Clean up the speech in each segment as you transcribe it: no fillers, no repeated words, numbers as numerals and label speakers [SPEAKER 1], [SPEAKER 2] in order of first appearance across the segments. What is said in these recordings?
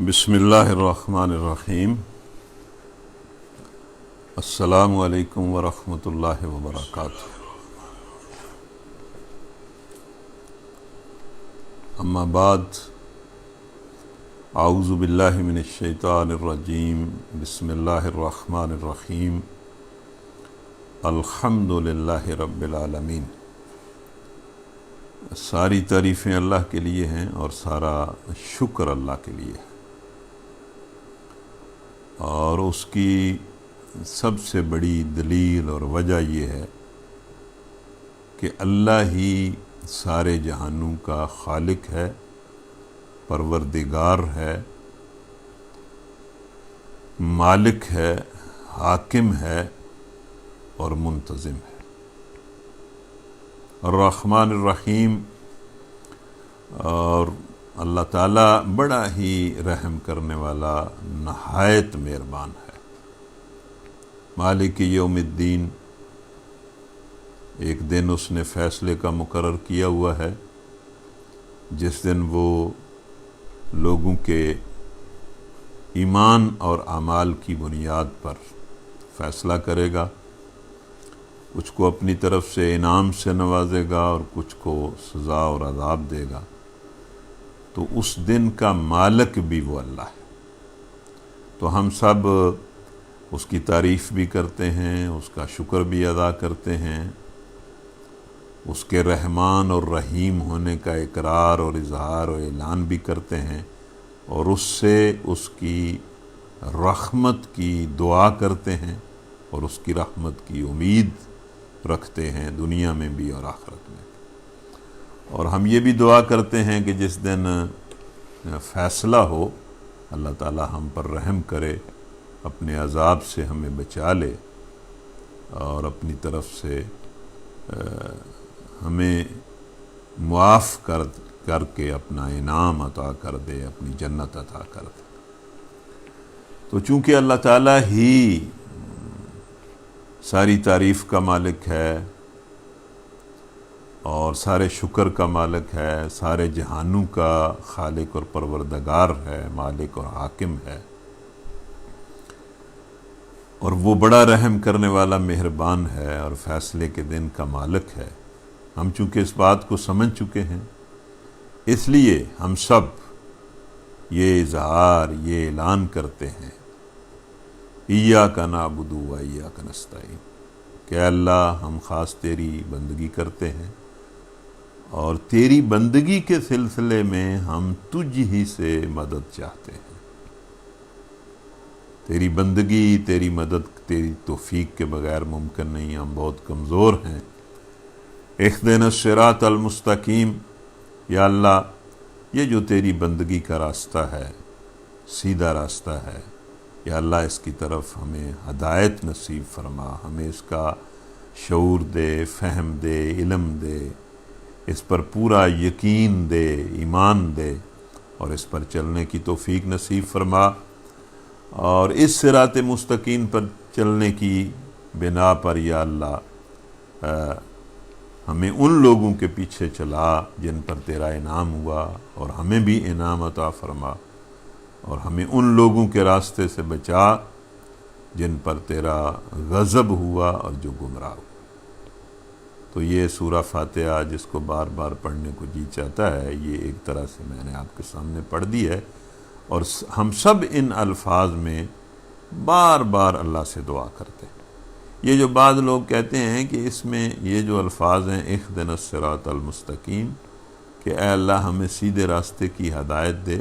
[SPEAKER 1] بسم اللہ الرحمن الرحیم۔ السلام علیکم ورحمۃ اللہ وبرکاتہ۔ اما بعد، اعوذ باللہ من الشیطان الرجیم، بسم اللہ الرحمن الرحیم، الحمد للہ رب العالمین۔ ساری تعریفیں اللہ کے لیے ہیں اور سارا شکر اللہ کے لیے ہے، اور اس کی سب سے بڑی دلیل اور وجہ یہ ہے کہ اللہ ہی سارے جہانوں کا خالق ہے، پروردگار ہے، مالک ہے، حاکم ہے اور منتظم ہے۔ الرحمن الرحیم، اور اللہ تعالیٰ بڑا ہی رحم کرنے والا، نہایت مہربان ہے۔ مالک یوم الدین، ایک دن اس نے فیصلے کا مقرر کیا ہوا ہے جس دن وہ لوگوں کے ایمان اور اعمال کی بنیاد پر فیصلہ کرے گا، کچھ کو اپنی طرف سے انعام سے نوازے گا اور کچھ کو سزا اور عذاب دے گا۔ تو اس دن کا مالک بھی وہ اللہ ہے۔ تو ہم سب اس کی تعریف بھی کرتے ہیں، اس کا شکر بھی ادا کرتے ہیں، اس کے رحمان اور رحیم ہونے کا اقرار اور اظہار اور اعلان بھی کرتے ہیں، اور اس سے اس کی رحمت کی دعا کرتے ہیں اور اس کی رحمت کی امید رکھتے ہیں، دنیا میں بھی اور آخرت میں بھی۔ اور ہم یہ بھی دعا کرتے ہیں کہ جس دن فیصلہ ہو، اللہ تعالی ہم پر رحم کرے، اپنے عذاب سے ہمیں بچا لے اور اپنی طرف سے ہمیں معاف کر کے اپنا انعام عطا کر دے، اپنی جنت عطا کر دے۔ تو چونکہ اللہ تعالیٰ ہی ساری تعریف کا مالک ہے اور سارے شکر کا مالک ہے، سارے جہانوں کا خالق اور پروردگار ہے، مالک اور حاکم ہے، اور وہ بڑا رحم کرنے والا مہربان ہے اور فیصلے کے دن کا مالک ہے۔ ہم چونکہ اس بات کو سمجھ چکے ہیں، اس لیے ہم سب یہ اظہار، یہ اعلان کرتے ہیں، ایاک نعبد و ایاک نستعین، کہ اللہ ہم خاص تیری بندگی کرتے ہیں اور تیری بندگی کے سلسلے میں ہم تجھ ہی سے مدد چاہتے ہیں۔ تیری بندگی، تیری مدد، تیری توفیق کے بغیر ممکن نہیں، ہم بہت کمزور ہیں۔ اہدنا الصراط المستقیم، یا اللہ یہ جو تیری بندگی کا راستہ ہے، سیدھا راستہ ہے، یا اللہ اس کی طرف ہمیں ہدایت نصیب فرما، ہمیں اس کا شعور دے، فہم دے، علم دے، اس پر پورا یقین دے، ایمان دے، اور اس پر چلنے کی توفیق نصیب فرما، اور اس صراط مستقیم پر چلنے کی بنا پر یا اللہ ہمیں ان لوگوں کے پیچھے چلا جن پر تیرا انعام ہوا، اور ہمیں بھی انعام عطا فرما، اور ہمیں ان لوگوں کے راستے سے بچا جن پر تیرا غضب ہوا اور جو گمراہ ہوا۔ تو یہ سورہ فاتحہ جس کو بار بار پڑھنے کو جی چاہتا ہے، یہ ایک طرح سے میں نے آپ کے سامنے پڑھ دی ہے، اور ہم سب ان الفاظ میں بار بار اللہ سے دعا کرتے ہیں۔ یہ جو بعض لوگ کہتے ہیں کہ اس میں یہ جو الفاظ ہیں اہدنا الصراط المستقیم، کہ اے اللہ ہمیں سیدھے راستے کی ہدایت دے،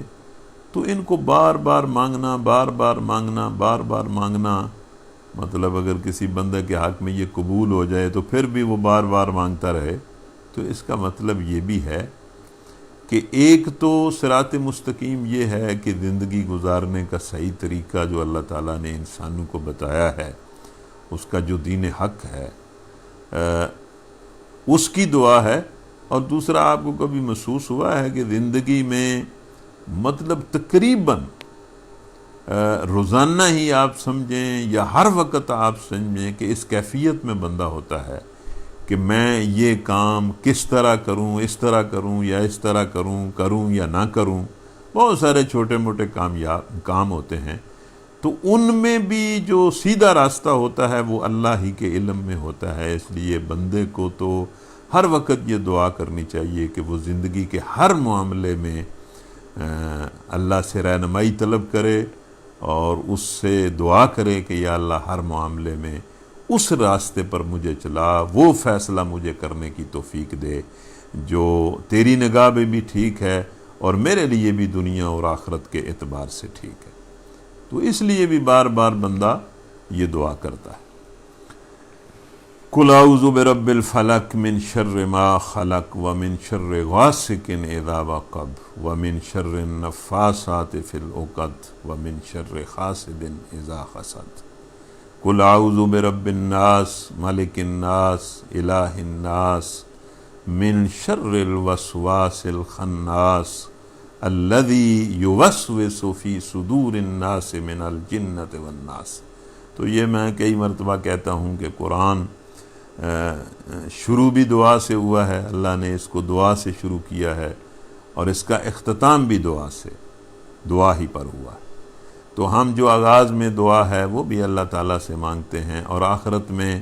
[SPEAKER 1] تو ان کو بار بار مانگنا، بار بار مانگنا، بار بار مانگنا، مطلب اگر کسی بندے کے حق میں یہ قبول ہو جائے تو پھر بھی وہ بار بار مانگتا رہے، تو اس کا مطلب یہ بھی ہے کہ ایک تو صراط مستقیم یہ ہے کہ زندگی گزارنے کا صحیح طریقہ جو اللہ تعالیٰ نے انسانوں کو بتایا ہے، اس کا جو دین حق ہے، اس کی دعا ہے۔ اور دوسرا، آپ کو کبھی محسوس ہوا ہے کہ زندگی میں مطلب تقریباً روزانہ ہی آپ سمجھیں یا ہر وقت آپ سمجھیں کہ اس کیفیت میں بندہ ہوتا ہے کہ میں یہ کام کس طرح کروں، اس طرح کروں یا اس طرح کروں یا نہ کروں، بہت سارے چھوٹے موٹے کام ہوتے ہیں، تو ان میں بھی جو سیدھا راستہ ہوتا ہے وہ اللہ ہی کے علم میں ہوتا ہے۔ اس لیے بندے کو تو ہر وقت یہ دعا کرنی چاہیے کہ وہ زندگی کے ہر معاملے میں اللہ سے رہنمائی طلب کرے اور اس سے دعا کرے کہ یا اللہ ہر معاملے میں اس راستے پر مجھے چلا، وہ فیصلہ مجھے کرنے کی توفیق دے جو تیری نگاہ میں بھی ٹھیک ہے اور میرے لیے بھی دنیا اور آخرت کے اعتبار سے ٹھیک ہے۔ تو اس لیے بھی بار بار بندہ یہ دعا کرتا ہے۔ قُلْ أَعُوذُ بِرَبِّ الْفَلَقِ مِنْ شَرِّ مَا خَلَقَ وَمِنْ شَرِّ غَاسِقٍ إِذَا وَقَبَ وَمِنْ شَرِّ النَّفَّاثَاتِ فِي الْعُقَدِ وَمِنْ شَرِّ حَاسِدٍ إِذَا حَسَدَ قُلْ أَعُوذُ بِرَبِّ النَّاسِ مَلِكِ النَّاسِ إِلَٰهِ النَّاسِ مِنْ شَرِّ الْوَسْوَاسِ الْخَنَّاسِ الَّذِي يُوَسْوِسُ فِي صُدُورِ النَّاسِ مِنَ الْجِنَّةِ وَالنَّاسِ۔ تو یہ میں کئی مرتبہ کہتا ہوں کہ قرآن شروع بھی دعا سے ہوا ہے، اللہ نے اس کو دعا سے شروع کیا ہے، اور اس کا اختتام بھی دعا ہی پر ہوا ہے۔ تو ہم جو آغاز میں دعا ہے وہ بھی اللہ تعالیٰ سے مانگتے ہیں، اور آخرت میں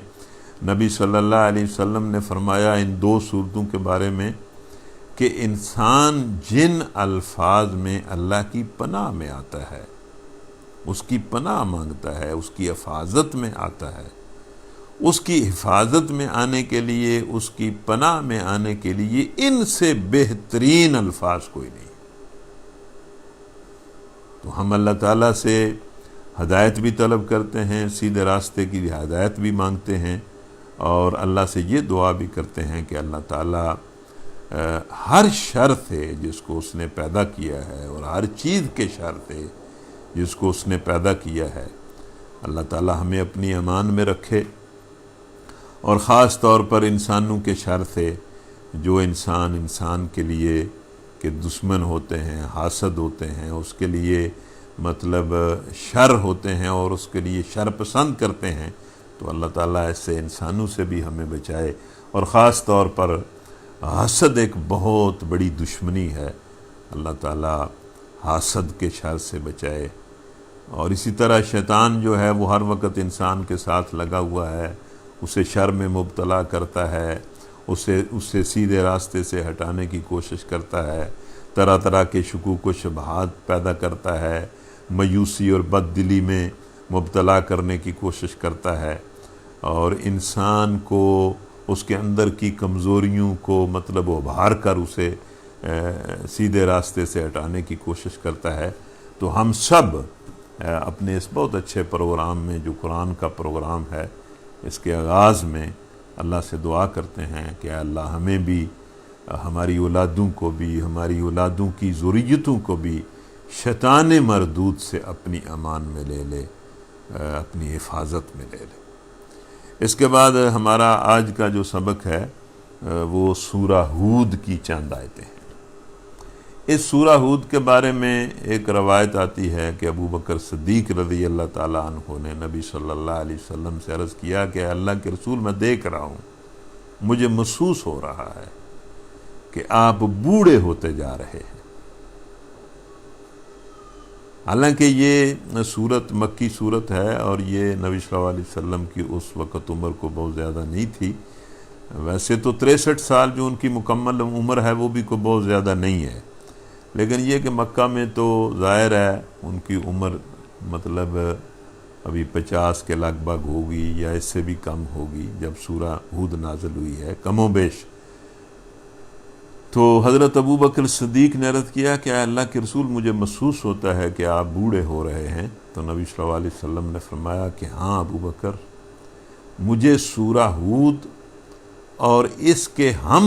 [SPEAKER 1] نبی صلی اللہ علیہ وسلم نے فرمایا ان دو صورتوں کے بارے میں کہ انسان جن الفاظ میں اللہ کی پناہ میں آتا ہے، اس کی پناہ مانگتا ہے، اس کی حفاظت میں آتا ہے، اس کی حفاظت میں آنے کے لیے، اس کی پناہ میں آنے کے لیے ان سے بہترین الفاظ کوئی نہیں۔ تو ہم اللہ تعالیٰ سے ہدایت بھی طلب کرتے ہیں، سیدھے راستے کی ہدایت بھی مانگتے ہیں، اور اللہ سے یہ دعا بھی کرتے ہیں کہ اللہ تعالیٰ ہر شر سے جس کو اس نے پیدا کیا ہے، اور ہر چیز کے شر سے جس کو اس نے پیدا کیا ہے، اللہ تعالیٰ ہمیں اپنی امان میں رکھے، اور خاص طور پر انسانوں کے شر سے، جو انسان کے لیے کہ دشمن ہوتے ہیں، حاسد ہوتے ہیں، اس کے لیے مطلب شر ہوتے ہیں اور اس کے لیے شر پسند کرتے ہیں، تو اللہ تعالیٰ ایسے انسانوں سے بھی ہمیں بچائے۔ اور خاص طور پر حسد ایک بہت بڑی دشمنی ہے، اللہ تعالیٰ حسد کے شر سے بچائے۔ اور اسی طرح شیطان جو ہے وہ ہر وقت انسان کے ساتھ لگا ہوا ہے، اسے شر میں مبتلا کرتا ہے، اسے سیدھے راستے سے ہٹانے کی کوشش کرتا ہے، طرح طرح کے شکوک و شبہات پیدا کرتا ہے، مایوسی اور بد دلی میں مبتلا کرنے کی کوشش کرتا ہے، اور انسان کو اس کے اندر کی کمزوریوں کو مطلب ابھار کر اسے سیدھے راستے سے ہٹانے کی کوشش کرتا ہے۔ تو ہم سب اپنے اس بہت اچھے پروگرام میں جو قرآن کا پروگرام ہے، اس کے آغاز میں اللہ سے دعا کرتے ہیں کہ اللہ ہمیں بھی، ہماری اولادوں کو بھی، ہماری اولادوں کی ذریتوں کو بھی شیطان مردود سے اپنی امان میں لے لے، اپنی حفاظت میں لے لے۔ اس کے بعد ہمارا آج کا جو سبق ہے وہ سورہ ہود کی چند آیتیں ہیں۔ اس سورہ ہود کے بارے میں ایک روایت آتی ہے کہ ابو بکر صدیق رضی اللہ تعالیٰ عنہ نے نبی صلی اللہ علیہ وسلم سے عرض کیا کہ اللہ کے رسول میں دیکھ رہا ہوں، مجھے محسوس ہو رہا ہے کہ آپ بوڑھے ہوتے جا رہے ہیں۔ حالانکہ یہ صورت مکی صورت ہے، اور یہ نبی صلی اللہ علیہ وسلم کی اس وقت عمر کو بہت زیادہ نہیں تھی، ویسے تو 63 سال جو ان کی مکمل عمر ہے وہ بھی کوئی بہت زیادہ نہیں ہے، لیکن یہ کہ مکہ میں تو ظاہر ہے ان کی عمر مطلب ابھی 50 کے لگ بھگ ہوگی یا اس سے بھی کم ہوگی جب سورہ ہود نازل ہوئی ہے، کم و بیش۔ تو حضرت ابو بکر صدیق نے عرض کیا کہ اے اللہ کے رسول، مجھے محسوس ہوتا ہے کہ آپ بوڑھے ہو رہے ہیں۔ تو نبی صلی اللہ علیہ وسلم نے فرمایا کہ ہاں ابو بکر، مجھے سورہ ہود اور اس کے ہم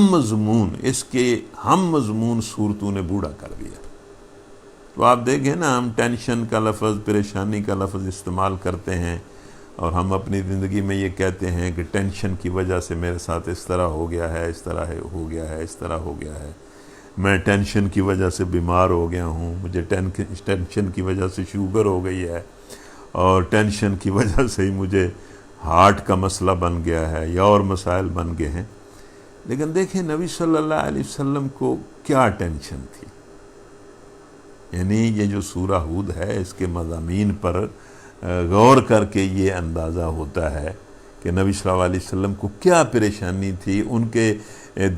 [SPEAKER 1] مضمون صورتوں نے بوڑھا کر دیا۔ تو آپ دیکھیں نا، ہم ٹینشن کا لفظ، پریشانی کا لفظ استعمال کرتے ہیں، اور ہم اپنی زندگی میں یہ کہتے ہیں کہ ٹینشن کی وجہ سے میرے ساتھ اس طرح ہو گیا ہے، اس طرح ہو گیا ہے، اس طرح ہو گیا ہے، میں ٹینشن کی وجہ سے بیمار ہو گیا ہوں، مجھے ٹینشن کی وجہ سے شوگر ہو گئی ہے، اور ٹینشن کی وجہ سے ہی مجھے ہارٹ کا مسئلہ بن گیا ہے، یا اور مسائل بن گئے ہیں۔ لیکن دیکھیں نبی صلی اللہ علیہ وسلم کو کیا ٹینشن تھی، یعنی یہ جو سورہ ہود ہے اس کے مضامین پر غور کر کے یہ اندازہ ہوتا ہے کہ نبی صلی اللہ علیہ وسلم کو کیا پریشانی تھی، ان کے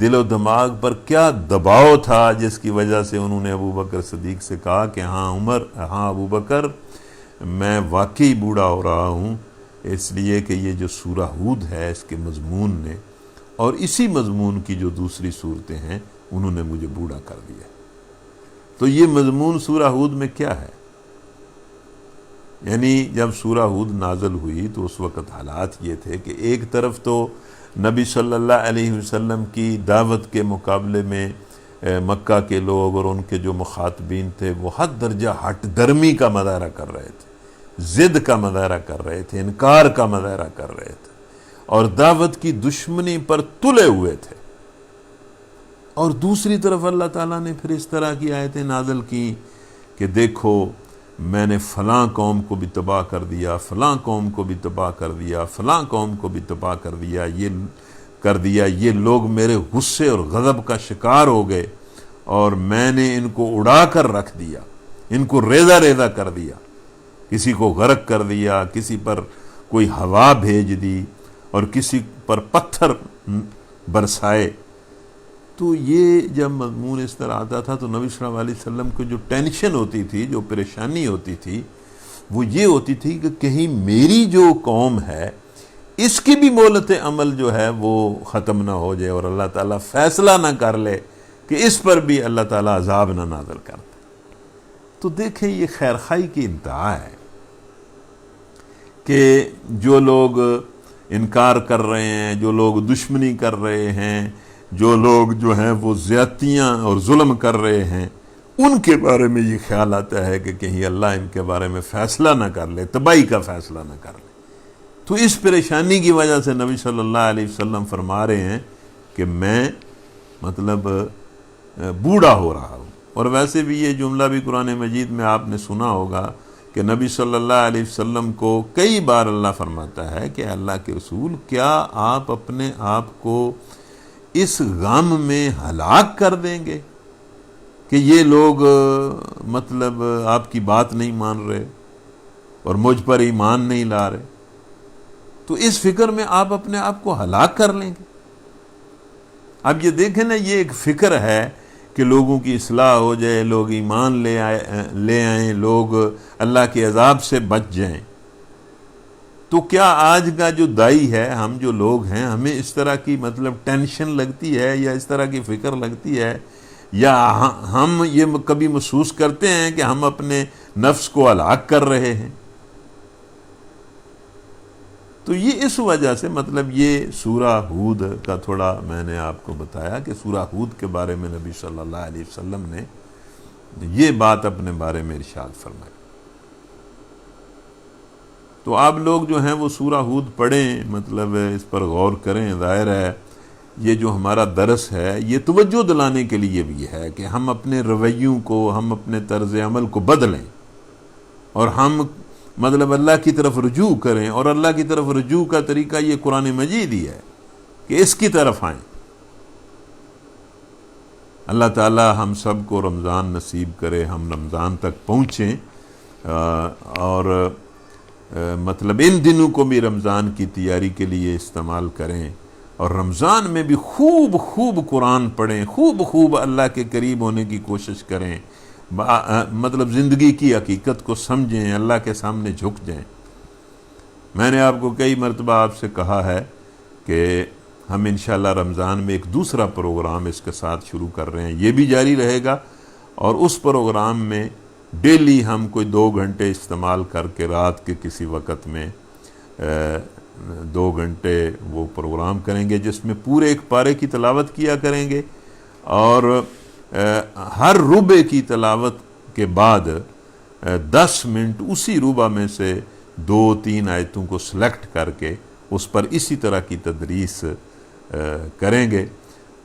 [SPEAKER 1] دل و دماغ پر کیا دباؤ تھا، جس کی وجہ سے انہوں نے ابو بکر صدیق سے کہا کہ ہاں ابو بکر، میں واقعی بوڑھا ہو رہا ہوں، اس لیے کہ یہ جو سورہ ہود ہے اس کے مضمون نے اور اسی مضمون کی جو دوسری صورتیں ہیں انہوں نے مجھے بوڑھا کر دیا۔ تو یہ مضمون سورہ ہود میں کیا ہے؟ یعنی جب سورہ ہود نازل ہوئی تو اس وقت حالات یہ تھے کہ ایک طرف تو نبی صلی اللہ علیہ وسلم کی دعوت کے مقابلے میں مکہ کے لوگ اور ان کے جو مخاطبین تھے وہ حد درجہ ہٹ درمی کا مظاہرہ کر رہے تھے، ضد کا مظاہرہ کر رہے تھے، انکار کا مظاہرہ کر رہے تھے اور دعوت کی دشمنی پر تلے ہوئے تھے۔ اور دوسری طرف اللہ تعالیٰ نے پھر اس طرح کی آیتیں نازل کی کہ دیکھو میں نے فلاں قوم کو بھی تباہ کر دیا، فلاں قوم کو بھی تباہ کر دیا، فلاں قوم کو بھی تباہ کر دیا، یہ لوگ میرے غصے اور غضب کا شکار ہو گئے اور میں نے ان کو اڑا کر رکھ دیا، ان کو ریزہ ریزہ کر دیا، کسی کو غرق کر دیا، کسی پر کوئی ہوا بھیج دی اور کسی پر پتھر برسائے۔ تو یہ جب مضمون اس طرح آتا تھا تو نبی صلی اللہ علیہ وسلم کو جو ٹینشن ہوتی تھی، جو پریشانی ہوتی تھی، وہ یہ ہوتی تھی کہ کہیں میری جو قوم ہے اس کی بھی مہلت عمل جو ہے وہ ختم نہ ہو جائے اور اللہ تعالیٰ فیصلہ نہ کر لے کہ اس پر بھی اللہ تعالیٰ عذاب نہ نازل کر دے۔ تو دیکھیں یہ خیرخواہی کی انتہا ہے کہ جو لوگ انکار کر رہے ہیں، جو لوگ دشمنی کر رہے ہیں، جو لوگ جو ہیں وہ زیادتیاں اور ظلم کر رہے ہیں، ان کے بارے میں یہ خیال آتا ہے کہ کہیں اللہ ان کے بارے میں فیصلہ نہ کر لے، تباہی کا فیصلہ نہ کر لے۔ تو اس پریشانی کی وجہ سے نبی صلی اللہ علیہ وسلم فرما رہے ہیں کہ میں بوڑھا ہو رہا ہوں۔ اور ویسے بھی یہ جملہ بھی قرآن مجید میں آپ نے سنا ہوگا کہ نبی صلی اللہ علیہ وسلم کو کئی بار اللہ فرماتا ہے کہ اللہ کے رسول، کیا آپ اپنے آپ کو اس غم میں ہلاک کر دیں گے کہ یہ لوگ آپ کی بات نہیں مان رہے اور مجھ پر ایمان نہیں لا رہے؟ تو اس فکر میں آپ اپنے آپ کو ہلاک کر لیں گے؟ اب یہ دیکھیں نا، یہ ایک فکر ہے کہ لوگوں کی اصلاح ہو جائے، لوگ ایمان لے آئیں، لوگ اللہ کے عذاب سے بچ جائیں۔ تو کیا آج کا جو دائی ہے، ہم جو لوگ ہیں، ہمیں اس طرح کی ٹینشن لگتی ہے یا اس طرح کی فکر لگتی ہے، یا ہم یہ کبھی محسوس کرتے ہیں کہ ہم اپنے نفس کو ہلاک کر رہے ہیں؟ تو یہ اس وجہ سے یہ سورہ ہود کا تھوڑا میں نے آپ کو بتایا کہ سورہ ہود کے بارے میں نبی صلی اللہ علیہ وسلم نے یہ بات اپنے بارے میں ارشاد فرمائی۔ تو آپ لوگ جو ہیں وہ سورہ ہود پڑھیں، اس پر غور کریں۔ ظاہر ہے یہ جو ہمارا درس ہے یہ توجہ دلانے کے لیے بھی ہے کہ ہم اپنے رویوں کو، ہم اپنے طرز عمل کو بدلیں اور ہم اللہ کی طرف رجوع کریں، اور اللہ کی طرف رجوع کا طریقہ یہ قرآن مجید ہی ہے کہ اس کی طرف آئیں۔ اللہ تعالی ہم سب کو رمضان نصیب کرے، ہم رمضان تک پہنچیں اور ان دنوں کو بھی رمضان کی تیاری کے لیے استعمال کریں، اور رمضان میں بھی خوب قرآن پڑھیں، خوب اللہ کے قریب ہونے کی کوشش کریں، زندگی کی حقیقت کو سمجھیں، اللہ کے سامنے جھک جائیں۔ میں نے آپ کو کئی مرتبہ آپ سے کہا ہے کہ ہم انشاءاللہ رمضان میں ایک دوسرا پروگرام اس کے ساتھ شروع کر رہے ہیں، یہ بھی جاری رہے گا، اور اس پروگرام میں ڈیلی ہم کوئی 2 گھنٹے استعمال کر کے رات کے کسی وقت میں 2 گھنٹے وہ پروگرام کریں گے جس میں پورے ایک پارے کی تلاوت کیا کریں گے، اور ہر ربع کی تلاوت کے بعد 10 منٹ اسی ربع میں سے 2-3 آیتوں کو سلیکٹ کر کے اس پر اسی طرح کی تدریس کریں گے،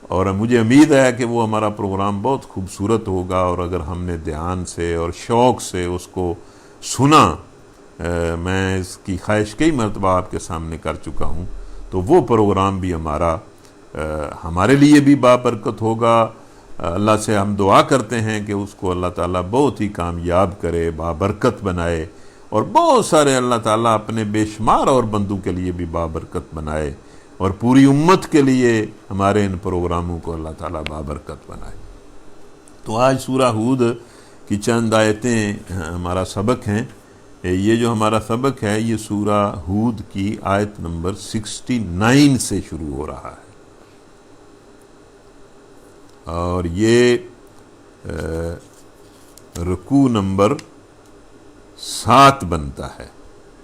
[SPEAKER 1] اور مجھے امید ہے کہ وہ ہمارا پروگرام بہت خوبصورت ہوگا، اور اگر ہم نے دھیان سے اور شوق سے اس کو سنا، میں اس کی خواہش کئی مرتبہ آپ کے سامنے کر چکا ہوں، تو وہ پروگرام بھی ہمارے لیے بھی بابرکت ہوگا، اللہ سے ہم دعا کرتے ہیں کہ اس کو اللہ تعالیٰ بہت ہی کامیاب کرے، بابرکت بنائے، اور بہت سارے اللہ تعالیٰ اپنے بے شمار اور بندوں کے لیے بھی بابرکت بنائے، اور پوری امت کے لیے ہمارے ان پروگراموں کو اللہ تعالیٰ بابرکت بنائے۔ تو آج سورہ ہود کی چند آیتیں ہمارا سبق ہیں۔ یہ جو ہمارا سبق ہے یہ سورہ ہود کی آیت نمبر 69 سے شروع ہو رہا ہے، اور یہ رکوع نمبر 7 بنتا ہے،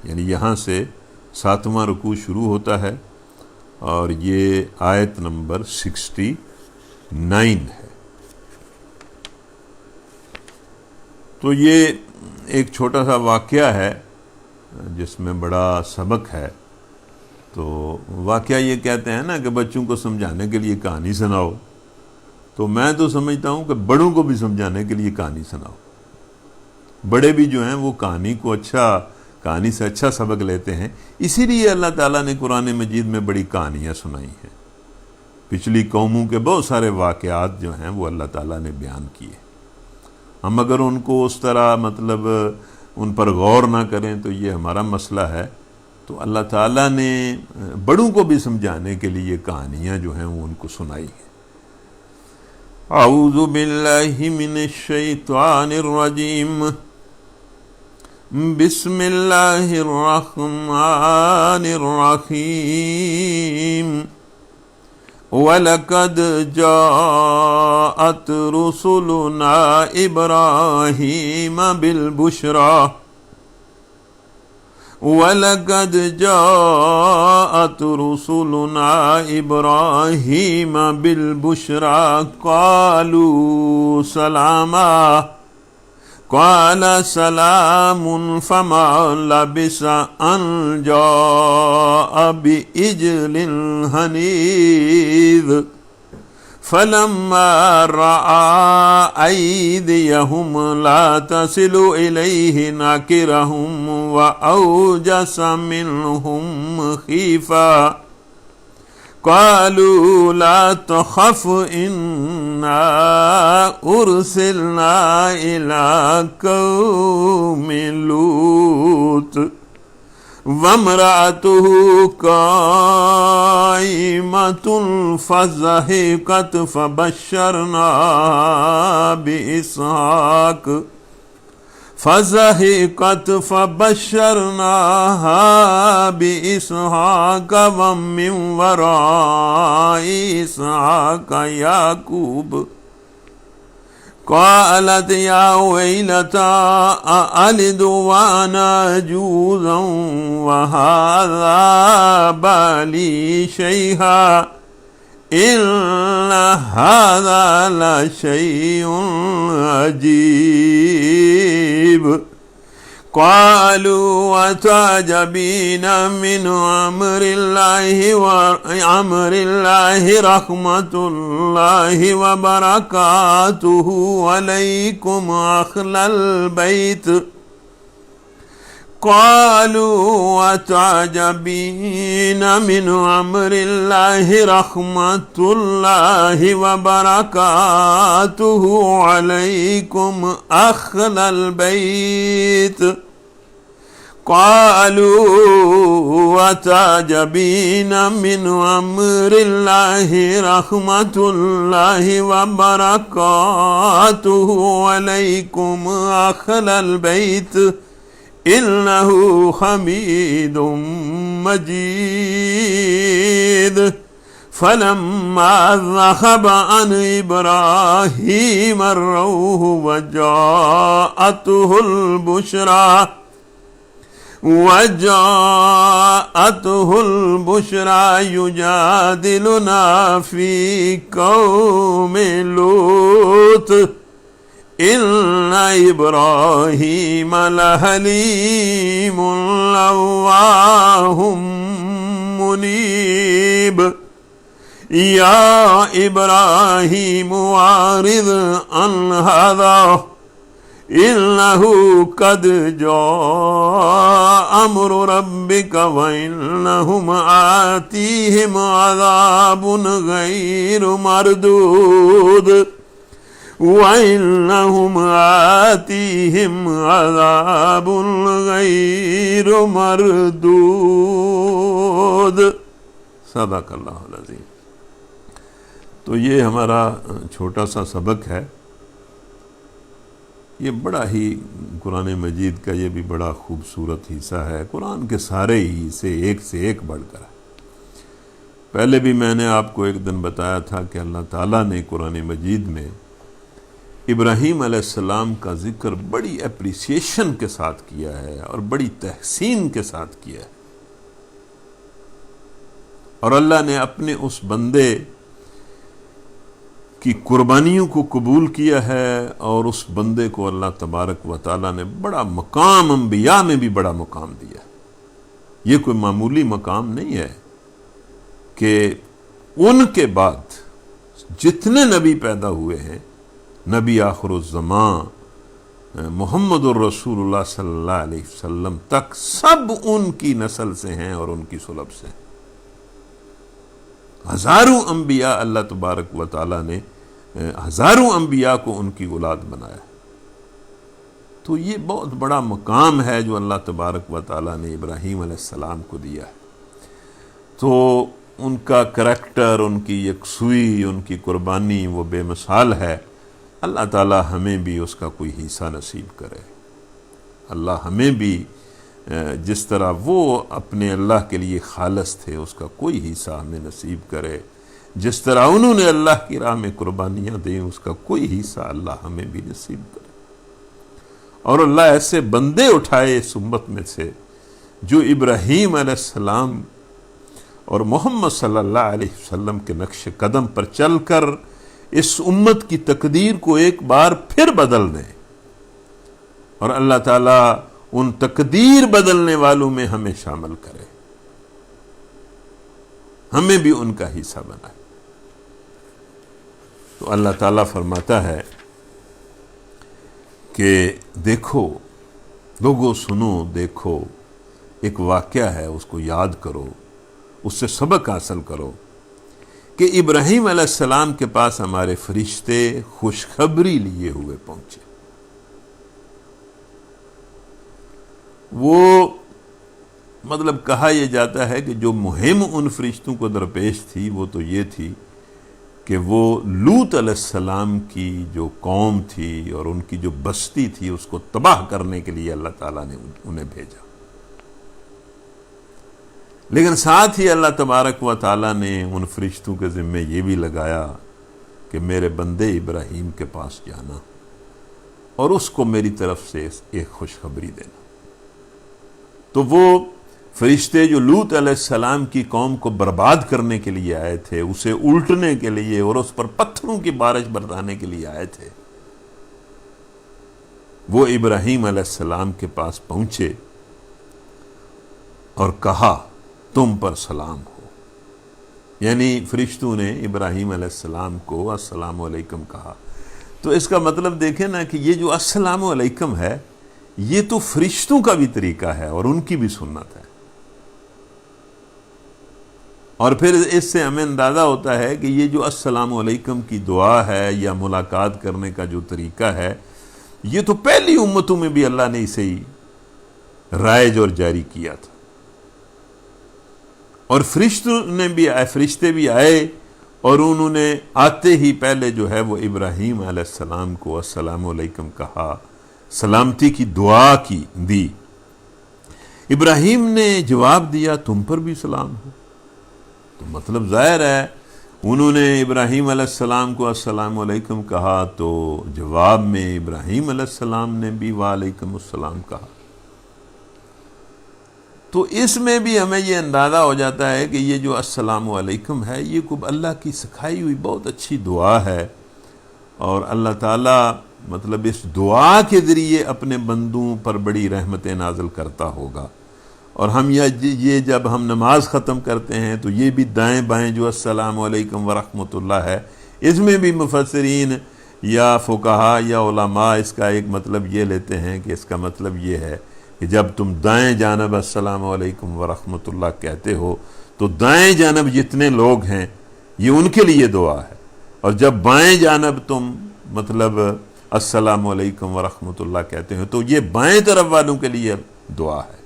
[SPEAKER 1] یعنی یہاں سے 7واں رکوع شروع ہوتا ہے، اور یہ آیت نمبر 69 ہے۔ تو یہ ایک چھوٹا سا واقعہ ہے جس میں بڑا سبق ہے۔ تو واقعہ یہ کہتے ہیں نا کہ بچوں کو سمجھانے کے لیے کہانی سناؤ، تو میں تو سمجھتا ہوں کہ بڑوں کو بھی سمجھانے کے لیے کہانی سناؤ۔ بڑے بھی جو ہیں وہ کہانی سے اچھا سبق لیتے ہیں، اسی لیے اللہ تعالیٰ نے قرآن مجید میں بڑی کہانیاں سنائی ہیں۔ پچھلی قوموں کے بہت سارے واقعات جو ہیں وہ اللہ تعالیٰ نے بیان کیے۔ ہم اگر ان کو اس طرح ان پر غور نہ کریں تو یہ ہمارا مسئلہ ہے۔ تو اللہ تعالیٰ نے بڑوں کو بھی سمجھانے کے لیے کہانیاں جو ہیں وہ ان کو سنائی ہیں۔ اعوذ باللہ من الشیطان الرجیم، بسم اللہ الرحمن الرحیم، وَلَقَدْ جَاءَتْ رُسُلُنَا إِبْرَاهِيمَ بِالْبُشْرَى وَلَقَدْ جَاءَتْ رُسُلُنَا إِبْرَاهِيمَ بِالْبُشْرَى قَالُوا سَلَامًا قَالَ سَلَامٌ فَمَا لَبِثَ أَنْ جَاءَ بِعِجْلٍ حَنِيذٍ فَلَمَّا رَأَىٰ أَيْدِيَهُمْ لَا تَصِلُ إِلَيْهِ نَكِرَهُمْ وَأَوْجَسَ مِنْهُمْ خِيفَةً قالوا لا تخف إنا أرسلنا إلى قوم لوط وامرأته قائمة فضحكت فبشرناها بإسحاق ومن وراء إسحاق يعقوب قالت يا ويلتى أألد وأنا عجوزا وهذا بالي شيخا إن هذا لشيء عجيب قالوا وتعجبين من أمر الله رحمة الله وبركاته عليكم أهل البيت قالوا وتعجبين من أمر الله رحمة الله وبركاته عليكم أهل البيت قالوا وتعجبين من أمر الله رحمة الله وبركاته عليكم أهل البيت إنه حميد مجيد فلما ذهب عن إبراهيم الروح وجاءته البشرى يجادلنا في قوم لوط إن إبراهيم لحليم أواه منيب يا إبراهيم أعرض عن هذا إنه قد جاء أمر ربك وإنهم آتيهم عذاب غير مردود وَإِنَّهُمْ آتِيهِمْ عَذَابٌ غَيْرُ مَرْدُودٍ۔ صدق اللہ العظیم۔ تو یہ ہمارا چھوٹا سا سبق ہے، یہ بڑا ہی قرآن مجید کا یہ بھی بڑا خوبصورت حصہ ہے۔ قرآن کے سارے ہی حصے ایک سے ایک بڑھ کر ہے۔ پہلے بھی میں نے آپ کو ایک دن بتایا تھا کہ اللہ تعالیٰ نے قرآن مجید میں ابراہیم علیہ السلام کا ذکر بڑی اپریسیشن کے ساتھ کیا ہے اور بڑی تحسین کے ساتھ کیا ہے، اور اللہ نے اپنے اس بندے کی قربانیوں کو قبول کیا ہے، اور اس بندے کو اللہ تبارک و تعالیٰ نے بڑا مقام، انبیاء میں بھی بڑا مقام دیا۔ یہ کوئی معمولی مقام نہیں ہے کہ ان کے بعد جتنے نبی پیدا ہوئے ہیں، نبی آخر الزمان محمد الرسول اللہ صلی اللہ علیہ وسلم تک، سب ان کی نسل سے ہیں اور ان کی صلب سے ہیں۔ ہزاروں انبیاء اللہ تبارک و تعالیٰ نے ہزاروں انبیاء کو ان کی اولاد بنایا۔ تو یہ بہت بڑا مقام ہے جو اللہ تبارک و تعالیٰ نے ابراہیم علیہ السلام کو دیا ہے۔ تو ان کا کریکٹر، ان کی یکسوئی، ان کی قربانی وہ بے مثال ہے۔ اللہ تعالیٰ ہمیں بھی اس کا کوئی حصہ نصیب کرے۔ اللہ ہمیں بھی جس طرح وہ اپنے اللہ کے لیے خالص تھے، اس کا کوئی حصہ ہمیں نصیب کرے۔ جس طرح انہوں نے اللہ کی راہ میں قربانیاں دیں، اس کا کوئی حصہ اللہ ہمیں بھی نصیب کرے۔ اور اللہ ایسے بندے اٹھائے اس امت میں سے جو ابراہیم علیہ السلام اور محمد صلی اللہ علیہ وسلم کے نقش قدم پر چل کر اس امت کی تقدیر کو ایک بار پھر بدل دیں، اور اللہ تعالیٰ ان تقدیر بدلنے والوں میں ہمیں شامل کرے، ہمیں بھی ان کا حصہ بنائے۔ تو اللہ تعالیٰ فرماتا ہے کہ دیکھو لوگو، سنو، دیکھو، ایک واقعہ ہے، اس کو یاد کرو، اس سے سبق حاصل کرو کہ ابراہیم علیہ السلام کے پاس ہمارے فرشتے خوشخبری لیے ہوئے پہنچے۔ وہ مطلب کہا یہ جاتا ہے کہ جو مہم ان فرشتوں کو درپیش تھی وہ تو یہ تھی کہ وہ لوط علیہ السلام کی جو قوم تھی اور ان کی جو بستی تھی اس کو تباہ کرنے کے لیے اللہ تعالیٰ نے انہیں بھیجا۔ لیکن ساتھ ہی اللہ تبارک و تعالیٰ نے ان فرشتوں کے ذمے یہ بھی لگایا کہ میرے بندے ابراہیم کے پاس جانا اور اس کو میری طرف سے ایک خوشخبری دینا۔ تو وہ فرشتے جو لوط علیہ السلام کی قوم کو برباد کرنے کے لیے آئے تھے، اسے الٹنے کے لیے اور اس پر پتھروں کی بارش برسانے کے لیے آئے تھے، وہ ابراہیم علیہ السلام کے پاس پہنچے اور کہا تم پر سلام ہو۔ یعنی فرشتوں نے ابراہیم علیہ السلام کو السلام علیکم کہا۔ تو اس کا مطلب دیکھیں نا کہ یہ جو السلام علیکم ہے یہ تو فرشتوں کا بھی طریقہ ہے اور ان کی بھی سنت ہے۔ اور پھر اس سے ہمیں اندازہ ہوتا ہے کہ یہ جو السلام علیکم کی دعا ہے یا ملاقات کرنے کا جو طریقہ ہے، یہ تو پہلی امتوں میں بھی اللہ نے اسے ہی رائج اور جاری کیا تھا۔ اور فرشتے بھی آئے اور انہوں نے آتے ہی پہلے جو ہے وہ ابراہیم علیہ السلام کو السلام علیکم کہا، سلامتی کی دعا دی۔ ابراہیم نے جواب دیا تم پر بھی سلام ہو۔ تو مطلب ظاہر ہے انہوں نے ابراہیم علیہ السلام کو السلام علیکم کہا، تو جواب میں ابراہیم علیہ السلام نے بھی وعلیکم السلام کہا۔ تو اس میں بھی ہمیں یہ اندازہ ہو جاتا ہے کہ یہ جو السلام علیکم ہے یہ کوئی اللہ کی سکھائی ہوئی بہت اچھی دعا ہے، اور اللہ تعالیٰ مطلب اس دعا کے ذریعے اپنے بندوں پر بڑی رحمتیں نازل کرتا ہوگا۔ اور ہم یہ جب ہم نماز ختم کرتے ہیں تو یہ بھی دائیں بائیں جو السلام علیکم ورحمۃ اللہ ہے، اس میں بھی مفسرین یا فقہا یا علماء اس کا ایک مطلب یہ لیتے ہیں کہ اس کا مطلب یہ ہے کہ جب تم دائیں جانب السلام علیکم ورحمۃ اللہ کہتے ہو تو دائیں جانب جتنے لوگ ہیں یہ ان کے لیے دعا ہے، اور جب بائیں جانب تم مطلب السلام علیکم ورحمۃ اللہ کہتے ہیں تو یہ بائیں طرف والوں کے لیے دعا ہے.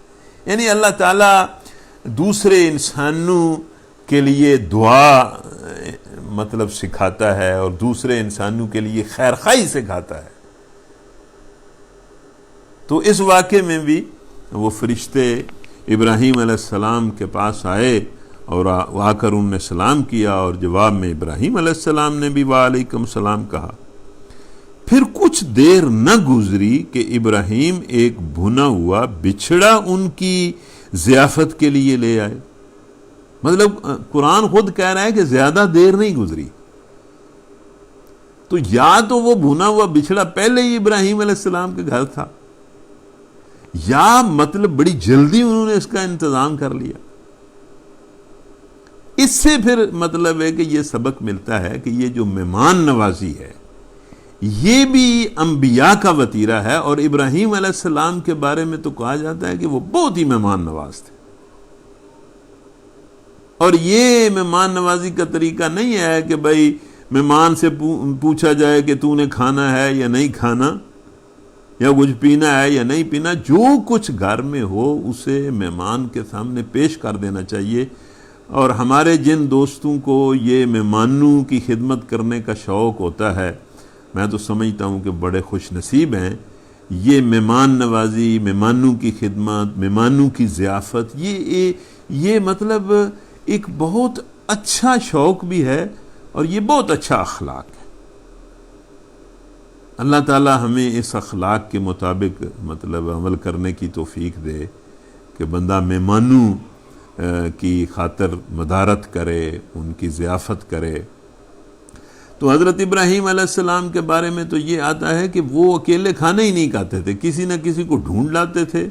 [SPEAKER 1] یعنی اللہ تعالیٰ دوسرے انسانوں کے لیے دعا مطلب سکھاتا ہے اور دوسرے انسانوں کے لیے خیر خواہی سکھاتا ہے. تو اس واقعے میں بھی وہ فرشتے ابراہیم علیہ السلام کے پاس آئے اور آ کر انہوں نے سلام کیا، اور جواب میں ابراہیم علیہ السلام نے بھی وعلیکم السلام کہا. پھر کچھ دیر نہ گزری کہ ابراہیم ایک بھنا ہوا بچھڑا ان کی ضیافت کے لیے لے آئے. مطلب قرآن خود کہہ رہا ہے کہ زیادہ دیر نہیں گزری. تو یا تو وہ بھنا ہوا بچھڑا پہلے ہی ابراہیم علیہ السلام کے گھر تھا، یا مطلب بڑی جلدی انہوں نے اس کا انتظام کر لیا. اس سے پھر مطلب ہے کہ یہ سبق ملتا ہے کہ یہ جو مہمان نوازی ہے یہ بھی انبیاء کا وتیرہ ہے، اور ابراہیم علیہ السلام کے بارے میں تو کہا جاتا ہے کہ وہ بہت ہی مہمان نواز تھے. اور یہ مہمان نوازی کا طریقہ نہیں ہے کہ بھائی مہمان سے پوچھا جائے کہ تو نے کھانا ہے یا نہیں کھانا، یا کچھ پینا ہے یا نہیں پینا. جو کچھ گھر میں ہو اسے مہمان کے سامنے پیش کر دینا چاہیے. اور ہمارے جن دوستوں کو یہ مہمانوں کی خدمت کرنے کا شوق ہوتا ہے، میں تو سمجھتا ہوں کہ بڑے خوش نصیب ہیں. یہ مہمان نوازی، مہمانوں کی خدمت، مہمانوں کی ضیافت، یہ مطلب ایک بہت اچھا شوق بھی ہے اور یہ بہت اچھا اخلاق ہے. اللہ تعالی ہمیں اس اخلاق کے مطابق مطلب عمل کرنے کی توفیق دے کہ بندہ مہمانوں کی خاطر مدارت کرے، ان کی ضیافت کرے. تو حضرت ابراہیم علیہ السلام کے بارے میں تو یہ آتا ہے کہ وہ اکیلے کھانے ہی نہیں کھاتے تھے، کسی نہ کسی کو ڈھونڈ لاتے تھے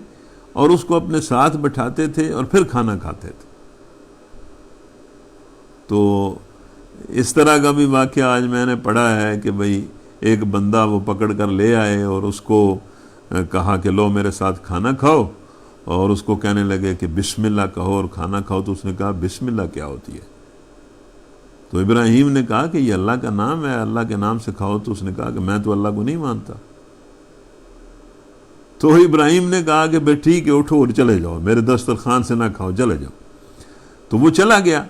[SPEAKER 1] اور اس کو اپنے ساتھ بٹھاتے تھے اور پھر کھانا کھاتے تھے. تو اس طرح کا بھی واقعہ آج میں نے پڑھا ہے کہ بھئی ایک بندہ وہ پکڑ کر لے آئے اور اس کو کہا کہ لو میرے ساتھ کھانا کھاؤ، اور اس کو کہنے لگے کہ بسم اللہ کہو اور کھانا کھاؤ. تو اس نے کہا بسم اللہ کیا ہوتی ہے؟ تو ابراہیم نے کہا کہ یہ اللہ کا نام ہے، اللہ کے نام سے کھاؤ. تو اس نے کہا کہ میں تو اللہ کو نہیں مانتا. تو ابراہیم نے کہا کہ بھئی ٹھیک ہے اٹھو اور چلے جاؤ، میرے دسترخوان سے نہ کھاؤ، چلے جاؤ. تو وہ چلا گیا.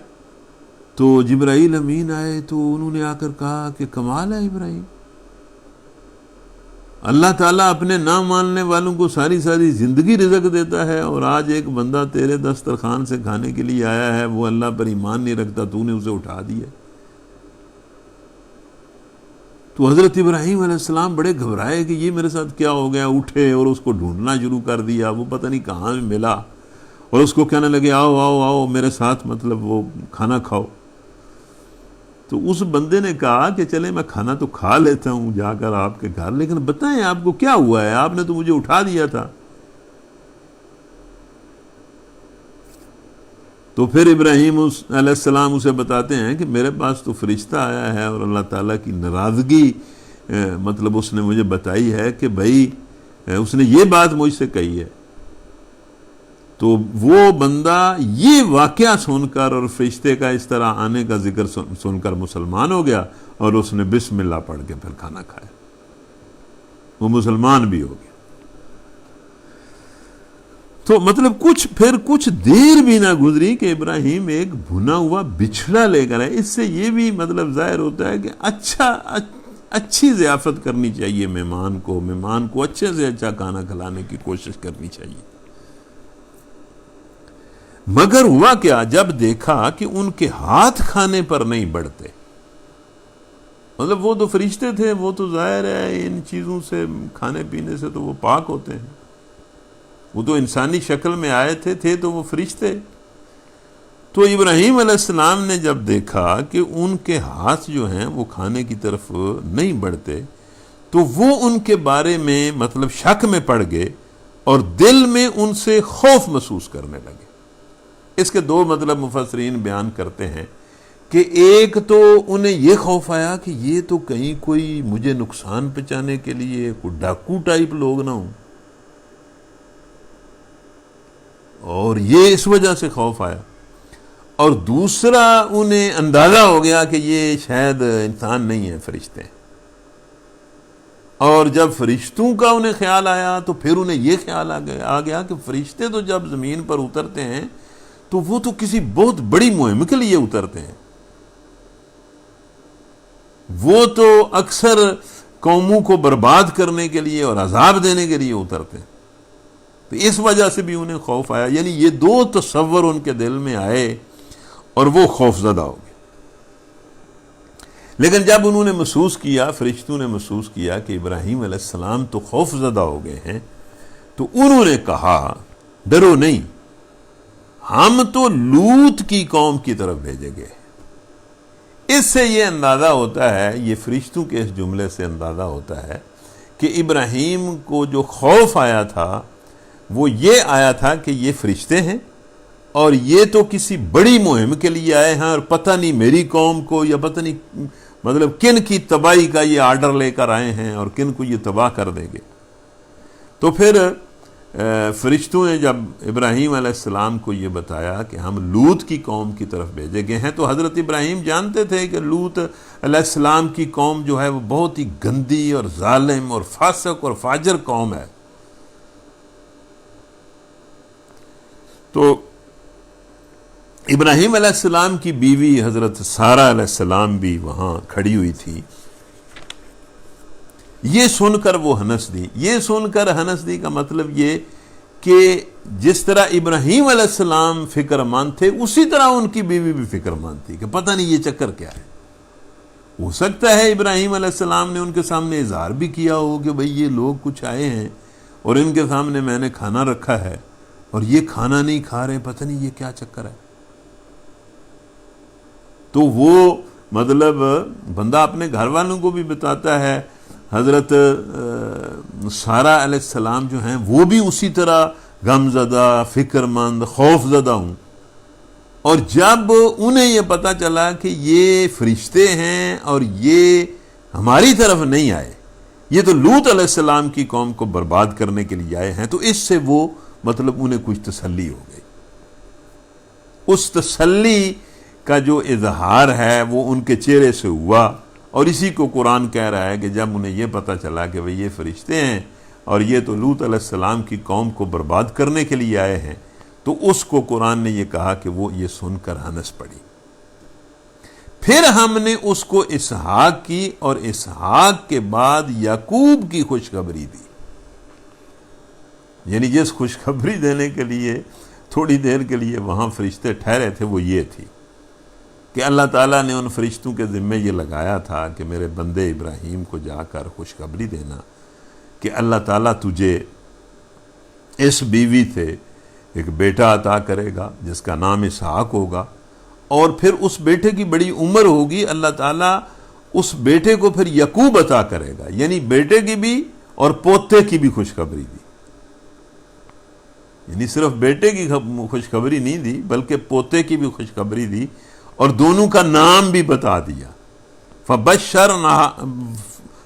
[SPEAKER 1] تو جبرائیل امین آئے تو انہوں نے آ کر کہا کہ کمال ہے ابراہیم، اللہ تعالیٰ اپنے نہ ماننے والوں کو ساری ساری زندگی رزق دیتا ہے، اور آج ایک بندہ تیرے دسترخوان سے کھانے کے لیے آیا ہے، وہ اللہ پر ایمان نہیں رکھتا، تو نے اسے اٹھا دیا. تو حضرت ابراہیم علیہ السلام بڑے گھبرائے کہ یہ میرے ساتھ کیا ہو گیا. اٹھے اور اس کو ڈھونڈنا شروع کر دیا، وہ پتہ نہیں کہاں ملا، اور اس کو کہنے لگے آؤ آؤ آؤ میرے ساتھ مطلب وہ کھانا کھاؤ. تو اس بندے نے کہا کہ چلے میں کھانا تو کھا لیتا ہوں جا کر آپ کے گھر، لیکن بتائیں آپ کو کیا ہوا ہے، آپ نے تو مجھے اٹھا دیا تھا. تو پھر ابراہیم علیہ السلام اسے بتاتے ہیں کہ میرے پاس تو فرشتہ آیا ہے اور اللہ تعالیٰ کی ناراضگی مطلب اس نے مجھے بتائی ہے کہ بھائی اس نے یہ بات مجھ سے کہی ہے. تو وہ بندہ یہ واقعہ سن کر اور فرشتے کا اس طرح آنے کا ذکر سن کر مسلمان ہو گیا، اور اس نے بسم اللہ پڑھ کے پھر کھانا کھایا، وہ مسلمان بھی ہو گیا. تو مطلب کچھ دیر بھی نہ گزری کہ ابراہیم ایک بھنا ہوا بچھڑا لے کر آئے. اس سے یہ بھی مطلب ظاہر ہوتا ہے کہ اچھی ضیافت کرنی چاہیے مہمان کو اچھے سے اچھا کھانا کھلانے کی کوشش کرنی چاہیے. مگر ہوا کیا، جب دیکھا کہ ان کے ہاتھ کھانے پر نہیں بڑھتے. مطلب وہ تو فرشتے تھے، وہ تو ظاہر ہے ان چیزوں سے کھانے پینے سے تو وہ پاک ہوتے ہیں، وہ تو انسانی شکل میں آئے تھے تو وہ فرشتے. تو ابراہیم علیہ السلام نے جب دیکھا کہ ان کے ہاتھ جو ہیں وہ کھانے کی طرف نہیں بڑھتے، تو وہ ان کے بارے میں مطلب شک میں پڑ گئے اور دل میں ان سے خوف محسوس کرنے لگے. اس کے دو مطلب مفسرین بیان کرتے ہیں کہ ایک تو انہیں یہ خوف آیا کہ یہ تو کہیں کوئی مجھے نقصان پہنچانے کے لیے کوئی ڈاکو ٹائپ لوگ نہ ہوں، اور یہ اس وجہ سے خوف آیا. اور دوسرا انہیں اندازہ ہو گیا کہ یہ شاید انسان نہیں ہے، فرشتے ہیں. اور جب فرشتوں کا انہیں خیال آیا تو پھر انہیں یہ خیال آ گیا کہ فرشتے تو جب زمین پر اترتے ہیں تو وہ تو کسی بہت بڑی مہم کے لیے اترتے ہیں، وہ تو اکثر قوموں کو برباد کرنے کے لیے اور عذاب دینے کے لیے اترتے ہیں۔ تو اس وجہ سے بھی انہیں خوف آیا، یعنی یہ دو تصور ان کے دل میں آئے اور وہ خوف زدہ ہو گئے۔ لیکن جب انہوں نے محسوس کیا، فرشتوں نے محسوس کیا کہ ابراہیم علیہ السلام تو خوف زدہ ہو گئے ہیں، تو انہوں نے کہا ڈرو نہیں، ہم تو لوط کی قوم کی طرف بھیجے گئے۔ اس سے یہ اندازہ ہوتا ہے، یہ فرشتوں کے اس جملے سے اندازہ ہوتا ہے کہ ابراہیم کو جو خوف آیا تھا وہ یہ آیا تھا کہ یہ فرشتے ہیں اور یہ تو کسی بڑی مہم کے لیے آئے ہیں، اور پتہ نہیں میری قوم کو یا پتہ نہیں مطلب کن کی تباہی کا یہ آرڈر لے کر آئے ہیں اور کن کو یہ تباہ کر دیں گے۔ تو پھر فرشتوں نے جب ابراہیم علیہ السلام کو یہ بتایا کہ ہم لوط کی قوم کی طرف بھیجے گئے ہیں، تو حضرت ابراہیم جانتے تھے کہ لوط علیہ السلام کی قوم جو ہے وہ بہت ہی گندی اور ظالم اور فاسق اور فاجر قوم ہے۔ تو ابراہیم علیہ السلام کی بیوی حضرت سارہ علیہ السلام بھی وہاں کھڑی ہوئی تھی۔ یہ سن کر وہ ہنس دی۔ یہ سن کر ہنس دی کا مطلب یہ کہ جس طرح ابراہیم علیہ السلام فکر مند تھے اسی طرح ان کی بیوی بھی فکر مند تھی کہ پتہ نہیں یہ چکر کیا ہے۔ ہو سکتا ہے ابراہیم علیہ السلام نے ان کے سامنے اظہار بھی کیا ہو کہ بھئی یہ لوگ کچھ آئے ہیں اور ان کے سامنے میں نے کھانا رکھا ہے اور یہ کھانا نہیں کھا رہے، پتہ نہیں یہ کیا چکر ہے۔ تو وہ مطلب بندہ اپنے گھر والوں کو بھی بتاتا ہے۔ حضرت سارہ علیہ السلام جو ہیں وہ بھی اسی طرح غم زدہ، فکر مند، خوف زدہ ہوں، اور جب انہیں یہ پتا چلا کہ یہ فرشتے ہیں اور یہ ہماری طرف نہیں آئے، یہ تو لوط علیہ السلام کی قوم کو برباد کرنے کے لیے آئے ہیں، تو اس سے وہ مطلب انہیں کچھ تسلی ہو گئی۔ اس تسلی کا جو اظہار ہے وہ ان کے چہرے سے ہوا، اور اسی کو قرآن کہہ رہا ہے کہ جب انہیں یہ پتہ چلا کہ بھئی یہ فرشتے ہیں اور یہ تو لوط علیہ السلام کی قوم کو برباد کرنے کے لیے آئے ہیں، تو اس کو قرآن نے یہ کہا کہ وہ یہ سن کر ہنس پڑی۔ پھر ہم نے اس کو اسحاق کی اور اسحاق کے بعد یعقوب کی خوشخبری دی۔ یعنی جس خوشخبری دینے کے لیے تھوڑی دیر کے لیے وہاں فرشتے ٹھہرے تھے وہ یہ تھی کہ اللہ تعالیٰ نے ان فرشتوں کے ذمہ یہ لگایا تھا کہ میرے بندے ابراہیم کو جا کر خوشخبری دینا کہ اللہ تعالیٰ تجھے اس بیوی سے ایک بیٹا عطا کرے گا جس کا نام اسحاق ہوگا، اور پھر اس بیٹے کی بڑی عمر ہوگی، اللہ تعالیٰ اس بیٹے کو پھر یعقوب عطا کرے گا۔ یعنی بیٹے کی بھی اور پوتے کی بھی خوشخبری دی، یعنی صرف بیٹے کی خوشخبری نہیں دی بلکہ پوتے کی بھی خوشخبری دی، اور دونوں کا نام بھی بتا دیا۔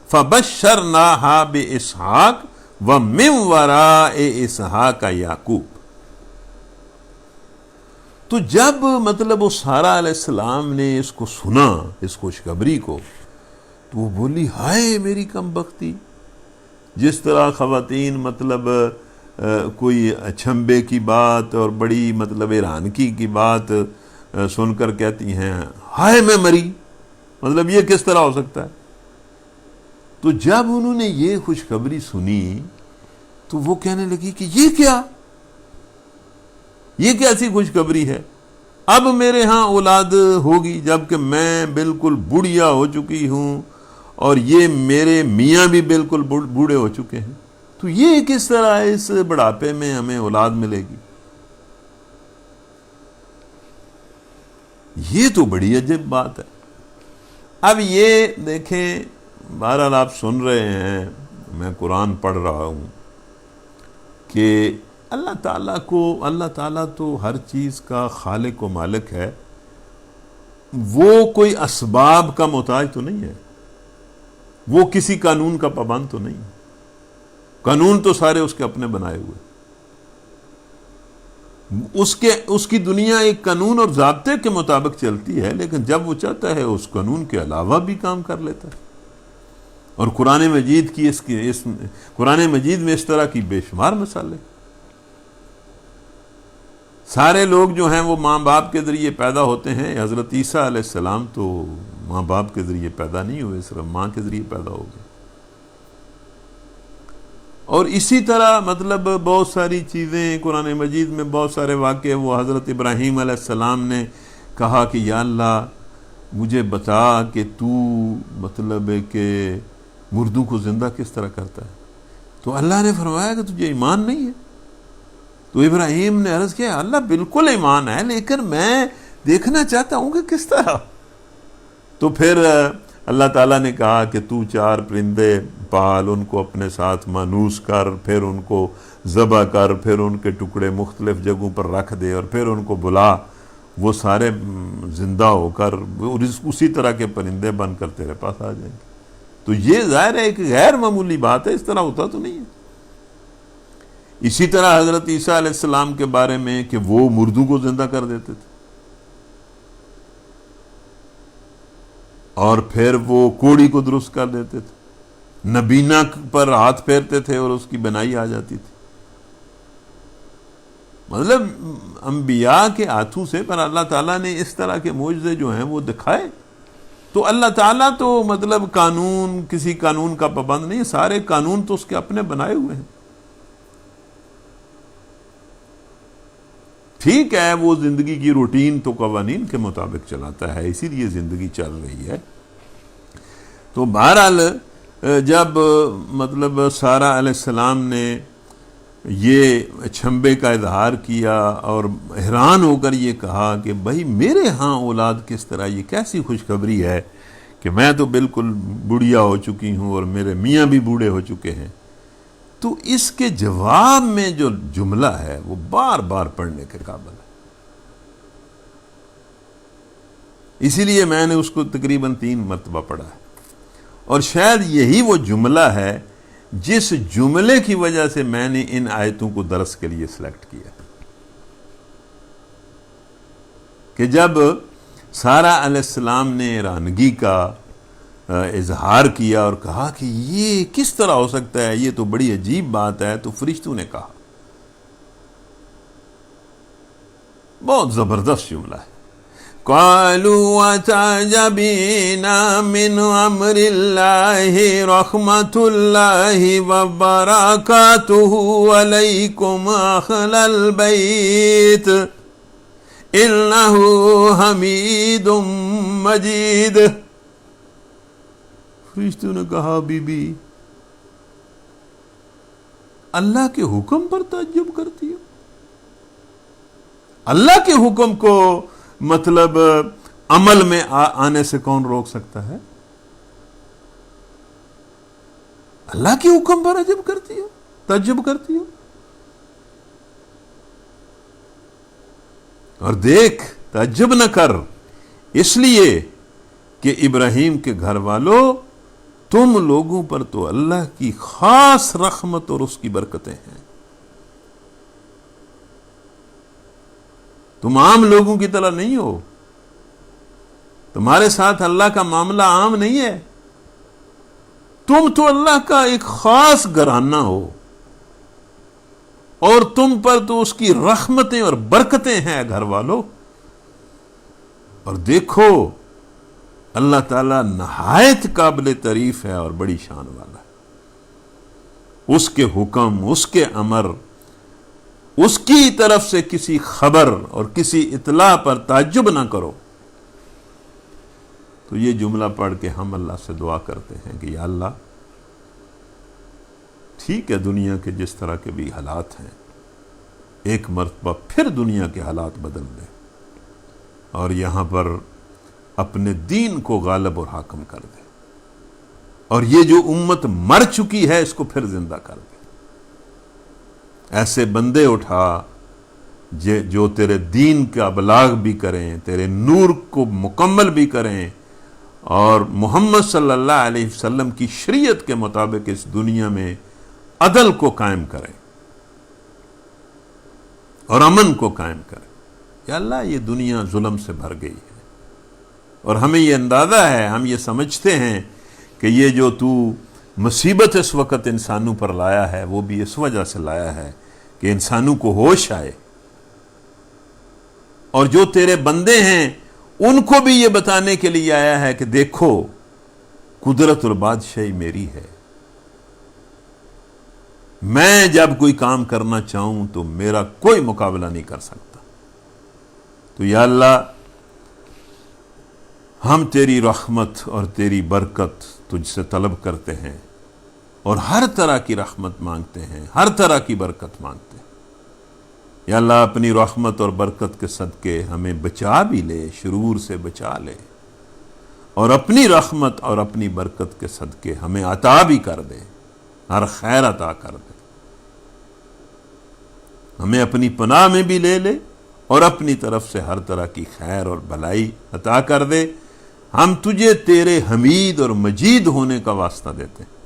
[SPEAKER 1] فَبَشَّرْنَاهَا بِإِسْحَاقَ وَمِن وَرَاءِ إِسْحَاقَ یعقوب۔ تو جب مطلب وہ سارہ علیہ السلام نے اس کو سنا، اس خوشخبری کو، تو وہ بولی ہائے میری کم بختی۔ جس طرح خواتین مطلب کوئی اچھمبے کی بات اور بڑی مطلب حیرانگی کی بات سن کر کہتی ہیں ہائے میں مری، مطلب یہ کس طرح ہو سکتا ہے۔ تو جب انہوں نے یہ خوشخبری سنی تو وہ کہنے لگی کہ یہ کیا، یہ کیسی خوشخبری ہے، اب میرے ہاں اولاد ہوگی جبکہ میں بالکل بڑھیا ہو چکی ہوں اور یہ میرے میاں بھی بالکل بوڑھے ہو چکے ہیں، تو یہ کس طرح اس بڑھاپے میں ہمیں اولاد ملے گی۔ یہ تو بڑی عجیب بات ہے۔ اب یہ دیکھیں، بہرحال آپ سن رہے ہیں، میں قرآن پڑھ رہا ہوں کہ اللہ تعالیٰ تو ہر چیز کا خالق و مالک ہے، وہ کوئی اسباب کا محتاج تو نہیں ہے، وہ کسی قانون کا پابند تو نہیں ہے، قانون تو سارے اس کے اپنے بنائے ہوئے، اس کی دنیا ایک قانون اور ضابطے کے مطابق چلتی ہے، لیکن جب وہ چاہتا ہے اس قانون کے علاوہ بھی کام کر لیتا ہے۔ اور قرآن مجید کی قرآن مجید میں اس طرح کی بے شمار مثالیں. سارے لوگ جو ہیں وہ ماں باپ کے ذریعے پیدا ہوتے ہیں. حضرت عیسیٰ علیہ السلام تو ماں باپ کے ذریعے پیدا نہیں ہوئے، صرف ماں کے ذریعے پیدا ہو گئے. اور اسی طرح مطلب بہت ساری چیزیں قرآن مجید میں بہت سارے واقعے. وہ حضرت ابراہیم علیہ السلام نے کہا کہ یا اللہ مجھے بتا کہ تو مطلب کہ مردوں کو زندہ کس طرح کرتا ہے. تو اللہ نے فرمایا کہ تجھے ایمان نہیں ہے. تو ابراہیم نے عرض کیا اللہ بالکل ایمان ہے، لیکن میں دیکھنا چاہتا ہوں کہ کس طرح. تو پھر اللہ تعالیٰ نے کہا کہ تو 4 پرندے پال، ان کو اپنے ساتھ مانوس کر، پھر ان کو ذبح کر، پھر ان کے ٹکڑے مختلف جگہوں پر رکھ دے، اور پھر ان کو بلا. وہ سارے زندہ ہو کر اسی طرح کے پرندے بن کر تیرے پاس آ جائیں گے. تو یہ ظاہر ہے ایک غیر معمولی بات ہے، اس طرح ہوتا تو نہیں ہے. اسی طرح حضرت عیسیٰ علیہ السلام کے بارے میں کہ وہ مردوں کو زندہ کر دیتے تھے، اور پھر وہ کوڑی کو درست کر دیتے تھے، نبینا پر ہاتھ پھیرتے تھے اور اس کی بنائی آ جاتی تھی. مطلب انبیاء کے ہاتھوں سے. پر اللہ تعالیٰ نے اس طرح کے معجزے جو ہیں وہ دکھائے. تو اللہ تعالیٰ تو مطلب کسی قانون کا پابند نہیں، سارے قانون تو اس کے اپنے بنائے ہوئے ہیں. ٹھیک ہے وہ زندگی کی روٹین تو قوانین کے مطابق چلاتا ہے، اسی لیے زندگی چل رہی ہے. تو بہرحال جب مطلب سارہ علیہ السلام نے یہ چھمبے کا اظہار کیا اور حیران ہو کر یہ کہا کہ بھائی میرے ہاں اولاد کس طرح، یہ کیسی خوشخبری ہے کہ میں تو بالکل بڑھیا ہو چکی ہوں اور میرے میاں بھی بوڑھے ہو چکے ہیں. تو اس کے جواب میں جو جملہ ہے وہ بار بار پڑھنے کے قابل ہے. اسی لیے میں نے اس کو تقریباً 3 مرتبہ پڑھا ہے. اور شاید یہی وہ جملہ ہے جس جملے کی وجہ سے میں نے ان آیتوں کو درس کے لیے سلیکٹ کیا کہ جب سارہ علیہ السلام نے حیرانگی کا اظہار کیا اور کہا کہ یہ کس طرح ہو سکتا ہے، یہ تو بڑی عجیب بات ہے. تو فرشتوں نے کہا، بہت زبردست جملہ ہے، قالوا وتعجبین من امر اللہ رحمت اللہ وبرکاتہ علیکم اہل البیت انہ حمید مجید. فرشتوں نے کہا بی بی اللہ کے حکم پر تعجب کرتی ہو؟ اللہ کے حکم کو مطلب عمل میں آنے سے کون روک سکتا ہے؟ اللہ کے حکم پر عجب کرتی ہو، تعجب کرتی ہو. اور دیکھ تعجب نہ کر، اس لیے کہ ابراہیم کے گھر والوں تم لوگوں پر تو اللہ کی خاص رحمت اور اس کی برکتیں ہیں. تم عام لوگوں کی طرح نہیں ہو، تمہارے ساتھ اللہ کا معاملہ عام نہیں ہے. تم تو اللہ کا ایک خاص گھرانہ ہو، اور تم پر تو اس کی رحمتیں اور برکتیں ہیں گھر والوں. اور دیکھو اللہ تعالیٰ نہایت قابل تعریف ہے اور بڑی شان والا ہے. اس کے حکم، اس کے امر، اس کی طرف سے کسی خبر اور کسی اطلاع پر تعجب نہ کرو. تو یہ جملہ پڑھ کے ہم اللہ سے دعا کرتے ہیں کہ یا اللہ ٹھیک ہے دنیا کے جس طرح کے بھی حالات ہیں، ایک مرتبہ پھر دنیا کے حالات بدل دے اور یہاں پر اپنے دین کو غالب اور حاکم کر دے، اور یہ جو امت مر چکی ہے اس کو پھر زندہ کر دے. ایسے بندے اٹھا جو تیرے دین کا ابلاغ بھی کریں، تیرے نور کو مکمل بھی کریں، اور محمد صلی اللہ علیہ وسلم کی شریعت کے مطابق اس دنیا میں عدل کو قائم کریں اور امن کو قائم کریں. یا اللہ یہ دنیا ظلم سے بھر گئی ہے، اور ہمیں یہ اندازہ ہے، ہم یہ سمجھتے ہیں کہ یہ جو تو مصیبت اس وقت انسانوں پر لایا ہے وہ بھی اس وجہ سے لایا ہے کہ انسانوں کو ہوش آئے، اور جو تیرے بندے ہیں ان کو بھی یہ بتانے کے لیے آیا ہے کہ دیکھو قدرت اور بادشاہی میری ہے، میں جب کوئی کام کرنا چاہوں تو میرا کوئی مقابلہ نہیں کر سکتا۔ تو یا اللہ ہم تیری رحمت اور تیری برکت تجھ سے طلب کرتے ہیں، اور ہر طرح کی رحمت مانگتے ہیں، ہر طرح کی برکت مانگتے ہیں۔ یا اللہ اپنی رحمت اور برکت کے صدقے ہمیں بچا بھی لے، شرور سے بچا لے، اور اپنی رحمت اور اپنی برکت کے صدقے ہمیں عطا بھی کر دے، ہر خیر عطا کر دے، ہمیں اپنی پناہ میں بھی لے لے اور اپنی طرف سے ہر طرح کی خیر اور بھلائی عطا کر دے۔ ہم تجھے تیرے حمید اور مجید ہونے کا واسطہ دیتے ہیں۔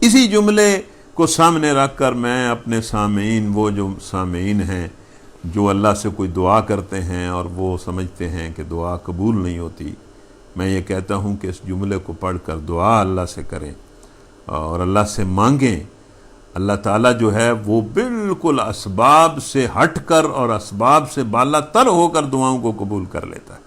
[SPEAKER 1] اسی جملے کو سامنے رکھ کر میں اپنے سامعین، وہ جو سامعین ہیں جو اللہ سے کوئی دعا کرتے ہیں اور وہ سمجھتے ہیں کہ دعا قبول نہیں ہوتی، میں یہ کہتا ہوں کہ اس جملے کو پڑھ کر دعا اللہ سے کریں اور اللہ سے مانگیں۔ اللہ تعالیٰ جو ہے وہ بالکل اسباب سے ہٹ کر اور اسباب سے بالا تر ہو کر دعاؤں کو قبول کر لیتا ہے۔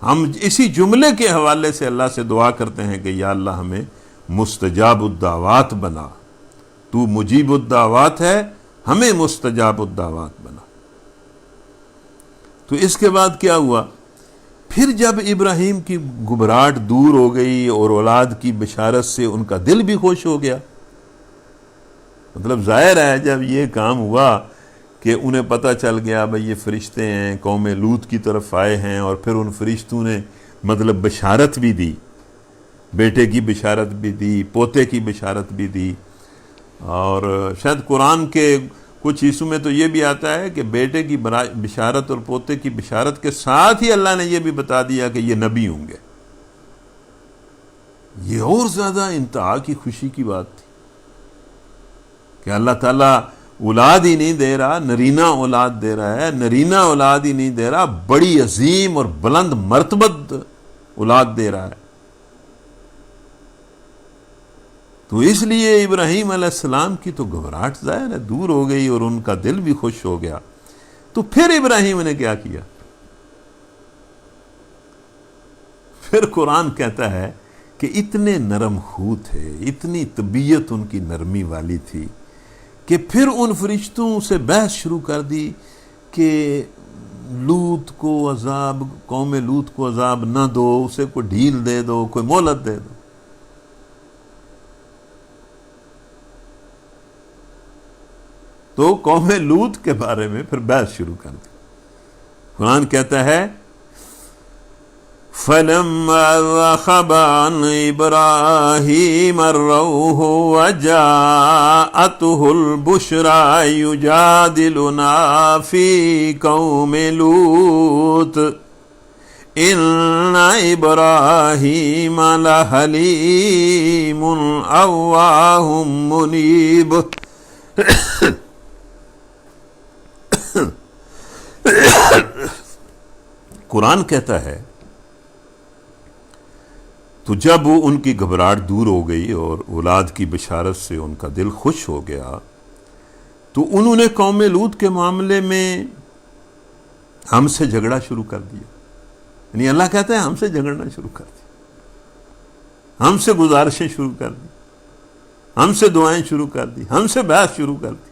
[SPEAKER 1] ہم اسی جملے کے حوالے سے اللہ سے دعا کرتے ہیں کہ یا اللہ ہمیں مستجاب الدعوات بنا، تو مجیب الدعوات ہے، ہمیں مستجاب الدعوات بنا۔ تو اس کے بعد کیا ہوا؟ پھر جب ابراہیم کی گھبراہٹ دور ہو گئی اور اولاد کی بشارت سے ان کا دل بھی خوش ہو گیا، مطلب ظاہر ہے جب یہ کام ہوا کہ انہیں پتہ چل گیا بھئی یہ فرشتے ہیں، قوم لوط کی طرف آئے ہیں، اور پھر ان فرشتوں نے مطلب بشارت بھی دی، بیٹے کی بشارت بھی دی، پوتے کی بشارت بھی دی، اور شاید قرآن کے کچھ حصوں میں تو یہ بھی آتا ہے کہ بیٹے کی بشارت اور پوتے کی بشارت کے ساتھ ہی اللہ نے یہ بھی بتا دیا کہ یہ نبی ہوں گے۔ یہ اور زیادہ انتہا کی خوشی کی بات تھی کہ اللہ تعالیٰ اولاد ہی نہیں دے رہا، نرینہ اولاد دے رہا ہے، نرینہ اولاد ہی نہیں دے رہا، بڑی عظیم اور بلند مرتبت اولاد دے رہا ہے۔ تو اس لیے ابراہیم علیہ السلام کی تو گھبراہٹ ظاہر ہے دور ہو گئی اور ان کا دل بھی خوش ہو گیا۔ تو پھر ابراہیم نے کیا کیا؟ پھر قرآن کہتا ہے کہ اتنے نرم خو تھے، اتنی طبیعت ان کی نرمی والی تھی کہ پھر ان فرشتوں سے بحث شروع کر دی کہ لوط کو عذاب، قوم لوط کو عذاب نہ دو، اسے کوئی ڈھیل دے دو، کوئی مہلت دے دو۔ تو قوم لوط کے بارے میں پھر بحث شروع کر دی۔ قرآن کہتا ہے فَلَمَّا ذَهَبَ عَنْ إِبْرَاهِيمَ الرَّوْحُ وَجَاءَتْهُ الْبُشْرَى يُجَادِلُنَا فِي قَوْمِ لُوطٍ إِنَّ إِبْرَاهِيمَ لَحَلِيمٌ أَوَّاهٌ مُنِيبٌ۔ قرآن کہتا ہے تو جب ان کی گھبراہٹ دور ہو گئی اور اولاد کی بشارت سے ان کا دل خوش ہو گیا، تو انہوں نے قوم لوط کے معاملے میں ہم سے جھگڑا شروع کر دیا۔ یعنی اللہ کہتا ہے ہم سے جھگڑنا شروع کر دیا، ہم سے گزارشیں شروع کر دی، ہم سے دعائیں شروع کر دی، ہم سے بحث شروع کر دی۔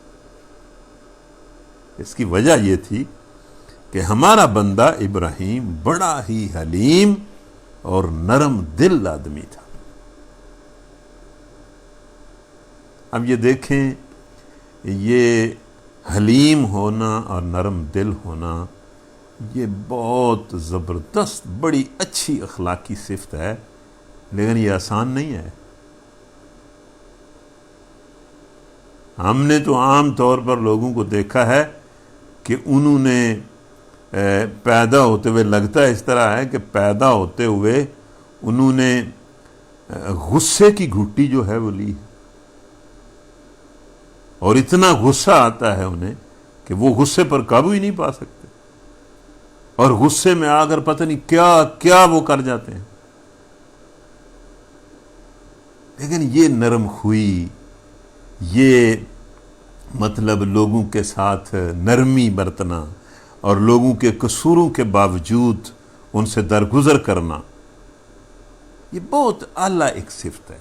[SPEAKER 1] اس کی وجہ یہ تھی کہ ہمارا بندہ ابراہیم بڑا ہی حلیم اور نرم دل آدمی تھا۔ اب یہ دیکھیں، یہ حلیم ہونا اور نرم دل ہونا یہ بہت زبردست، بڑی اچھی اخلاقی صفت ہے، لیکن یہ آسان نہیں ہے۔ ہم نے تو عام طور پر لوگوں کو دیکھا ہے کہ انہوں نے پیدا ہوتے ہوئے، لگتا ہے اس طرح ہے کہ پیدا ہوتے ہوئے انہوں نے غصے کی گھٹی جو ہے وہ لی، اور اتنا غصہ آتا ہے انہیں کہ وہ غصے پر قابو ہی نہیں پا سکتے، اور غصے میں آ کر پتہ نہیں کیا کیا وہ کر جاتے ہیں۔ لیکن یہ نرم خوئی، یہ مطلب لوگوں کے ساتھ نرمی برتنا اور لوگوں کے قصوروں کے باوجود ان سے درگزر کرنا، یہ بہت اعلیٰ ایک صفت ہے۔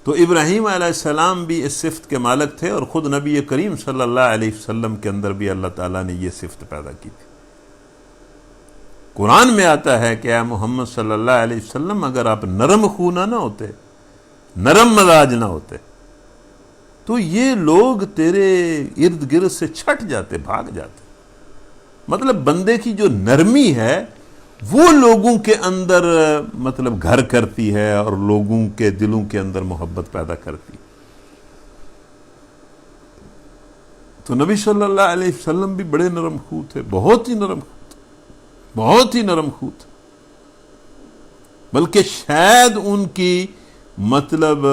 [SPEAKER 1] تو ابراہیم علیہ السلام بھی اس صفت کے مالک تھے، اور خود نبی کریم صلی اللہ علیہ وسلم کے اندر بھی اللہ تعالیٰ نے یہ صفت پیدا کی تھی۔ قرآن میں آتا ہے کہ اے محمد صلی اللہ علیہ وسلم، اگر آپ نرم خو نہ ہوتے، نرم مزاج نہ ہوتے، تو یہ لوگ تیرے ارد گرد سے چھٹ جاتے، بھاگ جاتے۔ مطلب بندے کی جو نرمی ہے وہ لوگوں کے اندر مطلب گھر کرتی ہے اور لوگوں کے دلوں کے اندر محبت پیدا کرتی۔ تو نبی صلی اللہ علیہ وسلم بھی بڑے نرم خو تھے، بہت ہی نرم خو تھے، بہت ہی نرم خو تھے، بلکہ شاید ان کی مطلب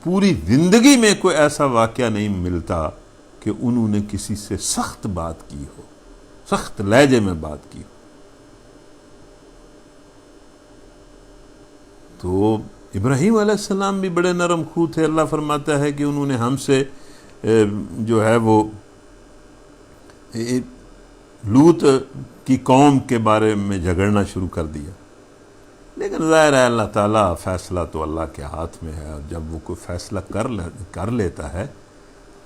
[SPEAKER 1] پوری زندگی میں کوئی ایسا واقعہ نہیں ملتا کہ انہوں نے کسی سے سخت بات کی ہو، سخت لہجے میں بات کی ہو۔ تو ابراہیم علیہ السلام بھی بڑے نرم خو تھے۔ اللہ فرماتا ہے کہ انہوں نے ہم سے جو ہے وہ لوط کی قوم کے بارے میں جھگڑنا شروع کر دیا، لیکن ظاہر ہے اللہ تعالیٰ، فیصلہ تو اللہ کے ہاتھ میں ہے، اور جب وہ کوئی فیصلہ کر لیتا ہے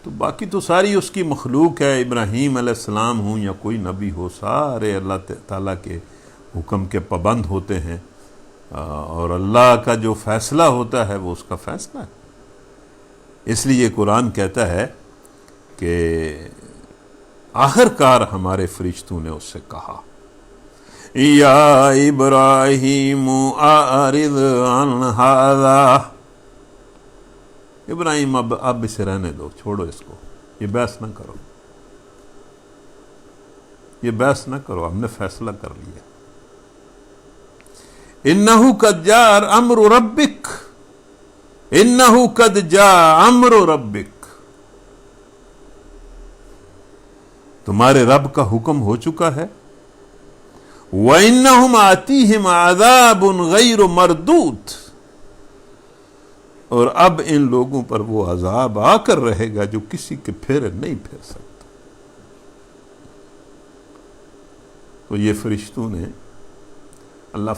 [SPEAKER 1] تو باقی تو ساری اس کی مخلوق ہے۔ ابراہیم علیہ السلام ہوں یا کوئی نبی ہو، سارے اللہ تعالیٰ کے حکم کے پابند ہوتے ہیں، اور اللہ کا جو فیصلہ ہوتا ہے وہ اس کا فیصلہ ہے۔ اس لیے قرآن کہتا ہے کہ آخر کار ہمارے فرشتوں نے اس سے کہا، یا ابراہیم اعرض عن ھذا، ابراہیم اب اسے رہنے دو، چھوڑو اس کو، یہ بحث نہ کرو، یہ بحث نہ کرو، ہم نے فیصلہ کر لیا۔ انہو قد جاء امر ربک، انہو قد جاء امر ربک، تمہارے رب کا حکم ہو چکا ہے۔ وَإِنَّهُمْ آتِيهِمْ عَذَابٌ غَيْرُ مَرْدُودٌ، اور اب ان لوگوں پر وہ عذاب آ کر رہے گا جو کسی کے پھر نہیں پھر سکتا۔ تو یہ فرشتوں نے، اللہ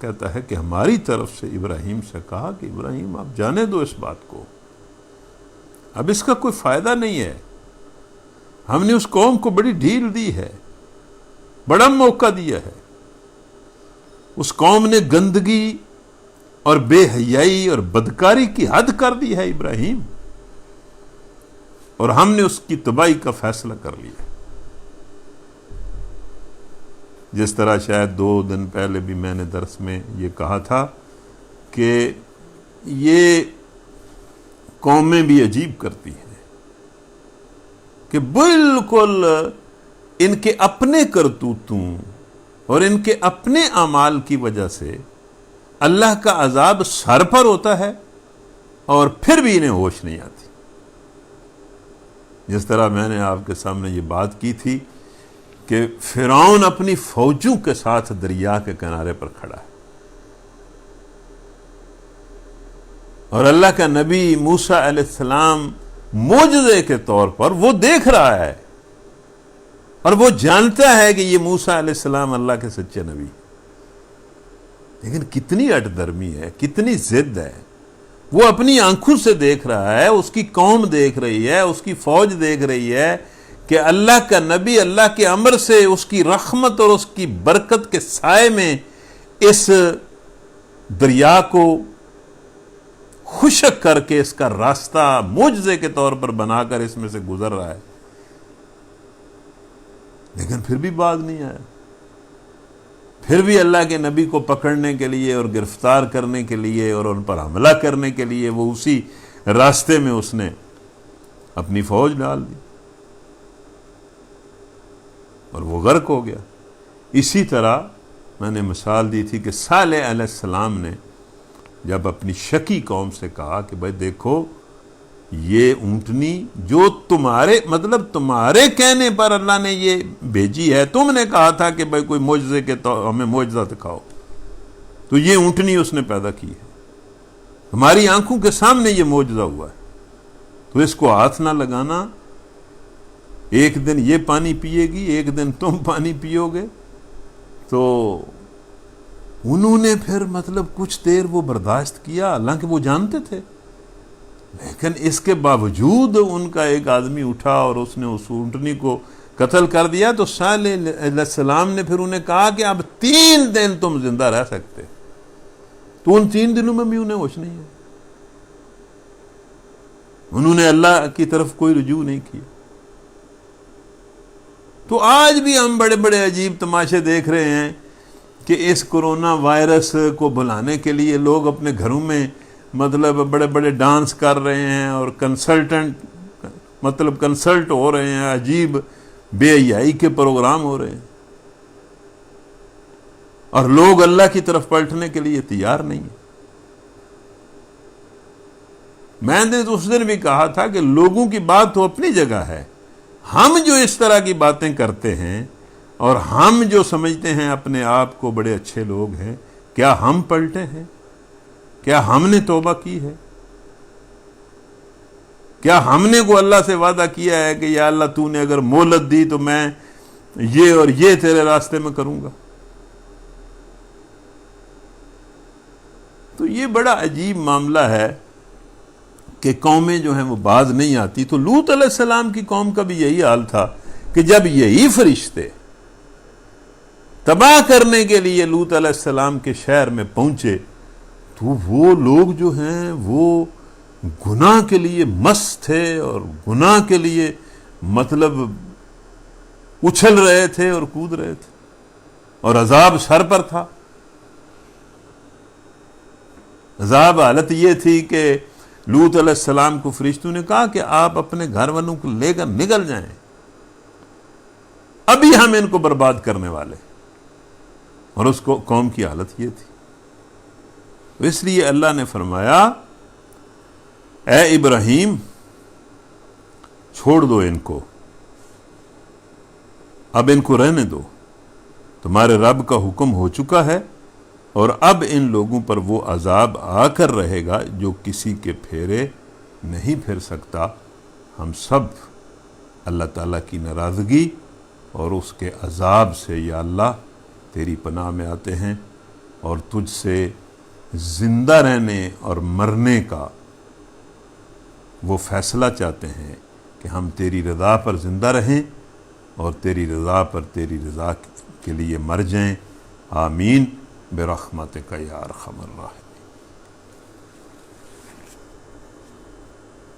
[SPEAKER 1] کہتا ہے کہ ہماری طرف سے ابراہیم سے کہا کہ ابراہیم آپ جانے دو اس بات کو، اب اس کا کوئی فائدہ نہیں ہے، ہم نے اس قوم کو بڑی ڈھیل دی ہے، بڑا موقع دیا ہے، اس قوم نے گندگی اور بے حیائی اور بدکاری کی حد کر دی ہے ابراہیم، اور ہم نے اس کی تباہی کا فیصلہ کر لیا۔ جس طرح شاید 2 دن پہلے بھی میں نے درس میں یہ کہا تھا کہ یہ قومیں بھی عجیب کرتی ہیں کہ بالکل ان کے اپنے کرتوتوں اور ان کے اپنے اعمال کی وجہ سے اللہ کا عذاب سر پر ہوتا ہے، اور پھر بھی انہیں ہوش نہیں آتی۔ جس طرح میں نے آپ کے سامنے یہ بات کی تھی کہ فرعون اپنی فوجوں کے ساتھ دریا کے کنارے پر کھڑا ہے، اور اللہ کا نبی موسیٰ علیہ السلام معجزے کے طور پر وہ دیکھ رہا ہے، اور وہ جانتا ہے کہ یہ موسیٰ علیہ السلام اللہ کے سچے نبی، لیکن کتنی اٹ درمی ہے، کتنی ضد ہے۔ وہ اپنی آنکھوں سے دیکھ رہا ہے، اس کی قوم دیکھ رہی ہے، اس کی فوج دیکھ رہی ہے کہ اللہ کا نبی اللہ کے امر سے اس کی رحمت اور اس کی برکت کے سائے میں اس دریا کو خشک کر کے اس کا راستہ معجزے کے طور پر بنا کر اس میں سے گزر رہا ہے، لیکن پھر بھی باز نہیں آیا، پھر بھی اللہ کے نبی کو پکڑنے کے لیے اور گرفتار کرنے کے لیے اور ان پر حملہ کرنے کے لیے وہ اسی راستے میں اس نے اپنی فوج ڈال دی اور وہ غرق ہو گیا۔ اسی طرح میں نے مثال دی تھی کہ صالح علیہ السلام نے جب اپنی شکی قوم سے کہا کہ بھائی دیکھو یہ اونٹنی جو تمہارے کہنے پر اللہ نے یہ بھیجی ہے، تم نے کہا تھا کہ بھائی کوئی معجزے کے ہمیں معجزہ دکھاؤ، تو یہ اونٹنی اس نے پیدا کی ہے، تمہاری آنکھوں کے سامنے یہ معجزہ ہوا ہے، تو اس کو ہاتھ نہ لگانا۔ ایک دن یہ پانی پیے گی، ایک دن تم پانی پیو گے۔ تو انہوں نے پھر مطلب کچھ دیر وہ برداشت کیا، حالانکہ وہ جانتے تھے، لیکن اس کے باوجود ان کا ایک آدمی اٹھا اور اس نے اس اونٹنی کو قتل کر دیا۔ تو صالح علیہ السلام نے پھر انہیں کہا کہ اب 3 دن تم زندہ رہ سکتے، تو ان 3 دنوں میں بھی انہیں ہوش نہیں ہے، انہوں نے اللہ کی طرف کوئی رجوع نہیں کیا۔ تو آج بھی ہم بڑے بڑے عجیب تماشے دیکھ رہے ہیں کہ اس کرونا وائرس کو بھلانے کے لیے لوگ اپنے گھروں میں مطلب بڑے بڑے ڈانس کر رہے ہیں اور کنسلٹ ہو رہے ہیں، عجیب بے حیائی کے پروگرام ہو رہے ہیں، اور لوگ اللہ کی طرف پلٹنے کے لیے تیار نہیں ہیں۔ میں نے اس دن بھی کہا تھا کہ لوگوں کی بات تو اپنی جگہ ہے، ہم جو اس طرح کی باتیں کرتے ہیں اور ہم جو سمجھتے ہیں اپنے آپ کو بڑے اچھے لوگ ہیں، کیا ہم پلٹے ہیں؟ کیا ہم نے توبہ کی ہے؟ کیا ہم نے کو اللہ سے وعدہ کیا ہے کہ یا اللہ تو نے اگر مہلت دی تو میں یہ اور یہ تیرے راستے میں کروں گا؟ تو یہ بڑا عجیب معاملہ ہے کہ قومیں جو ہیں وہ باز نہیں آتی۔ تو لوط علیہ السلام کی قوم کا بھی یہی حال تھا کہ جب یہی فرشتے تباہ کرنے کے لیے لوط علیہ السلام کے شہر میں پہنچے تو وہ لوگ جو ہیں وہ گناہ کے لیے مست تھے اور گناہ کے لیے مطلب اچھل رہے تھے اور کود رہے تھے، اور عذاب سر پر تھا۔ عذاب حالت یہ تھی کہ لوط علیہ السلام کو فرشتوں نے کہا کہ آپ اپنے گھر والوں کو لے کر نکل جائیں، ابھی ہم ان کو برباد کرنے والے، اور اس کو قوم کی حالت یہ تھی۔ اس لیے اللہ نے فرمایا اے ابراہیم چھوڑ دو ان کو، اب ان کو رہنے دو، تمہارے رب کا حکم ہو چکا ہے، اور اب ان لوگوں پر وہ عذاب آ کر رہے گا جو کسی کے پھیرے نہیں پھر سکتا۔ ہم سب اللہ تعالیٰ کی ناراضگی اور اس کے عذاب سے یا اللہ تیری پناہ میں آتے ہیں، اور تجھ سے زندہ رہنے اور مرنے کا وہ فیصلہ چاہتے ہیں کہ ہم تیری رضا پر زندہ رہیں اور تیری رضا پر تیری رضا کے لیے مر جائیں۔ آمین برحمتک یا ارحم الراحمین۔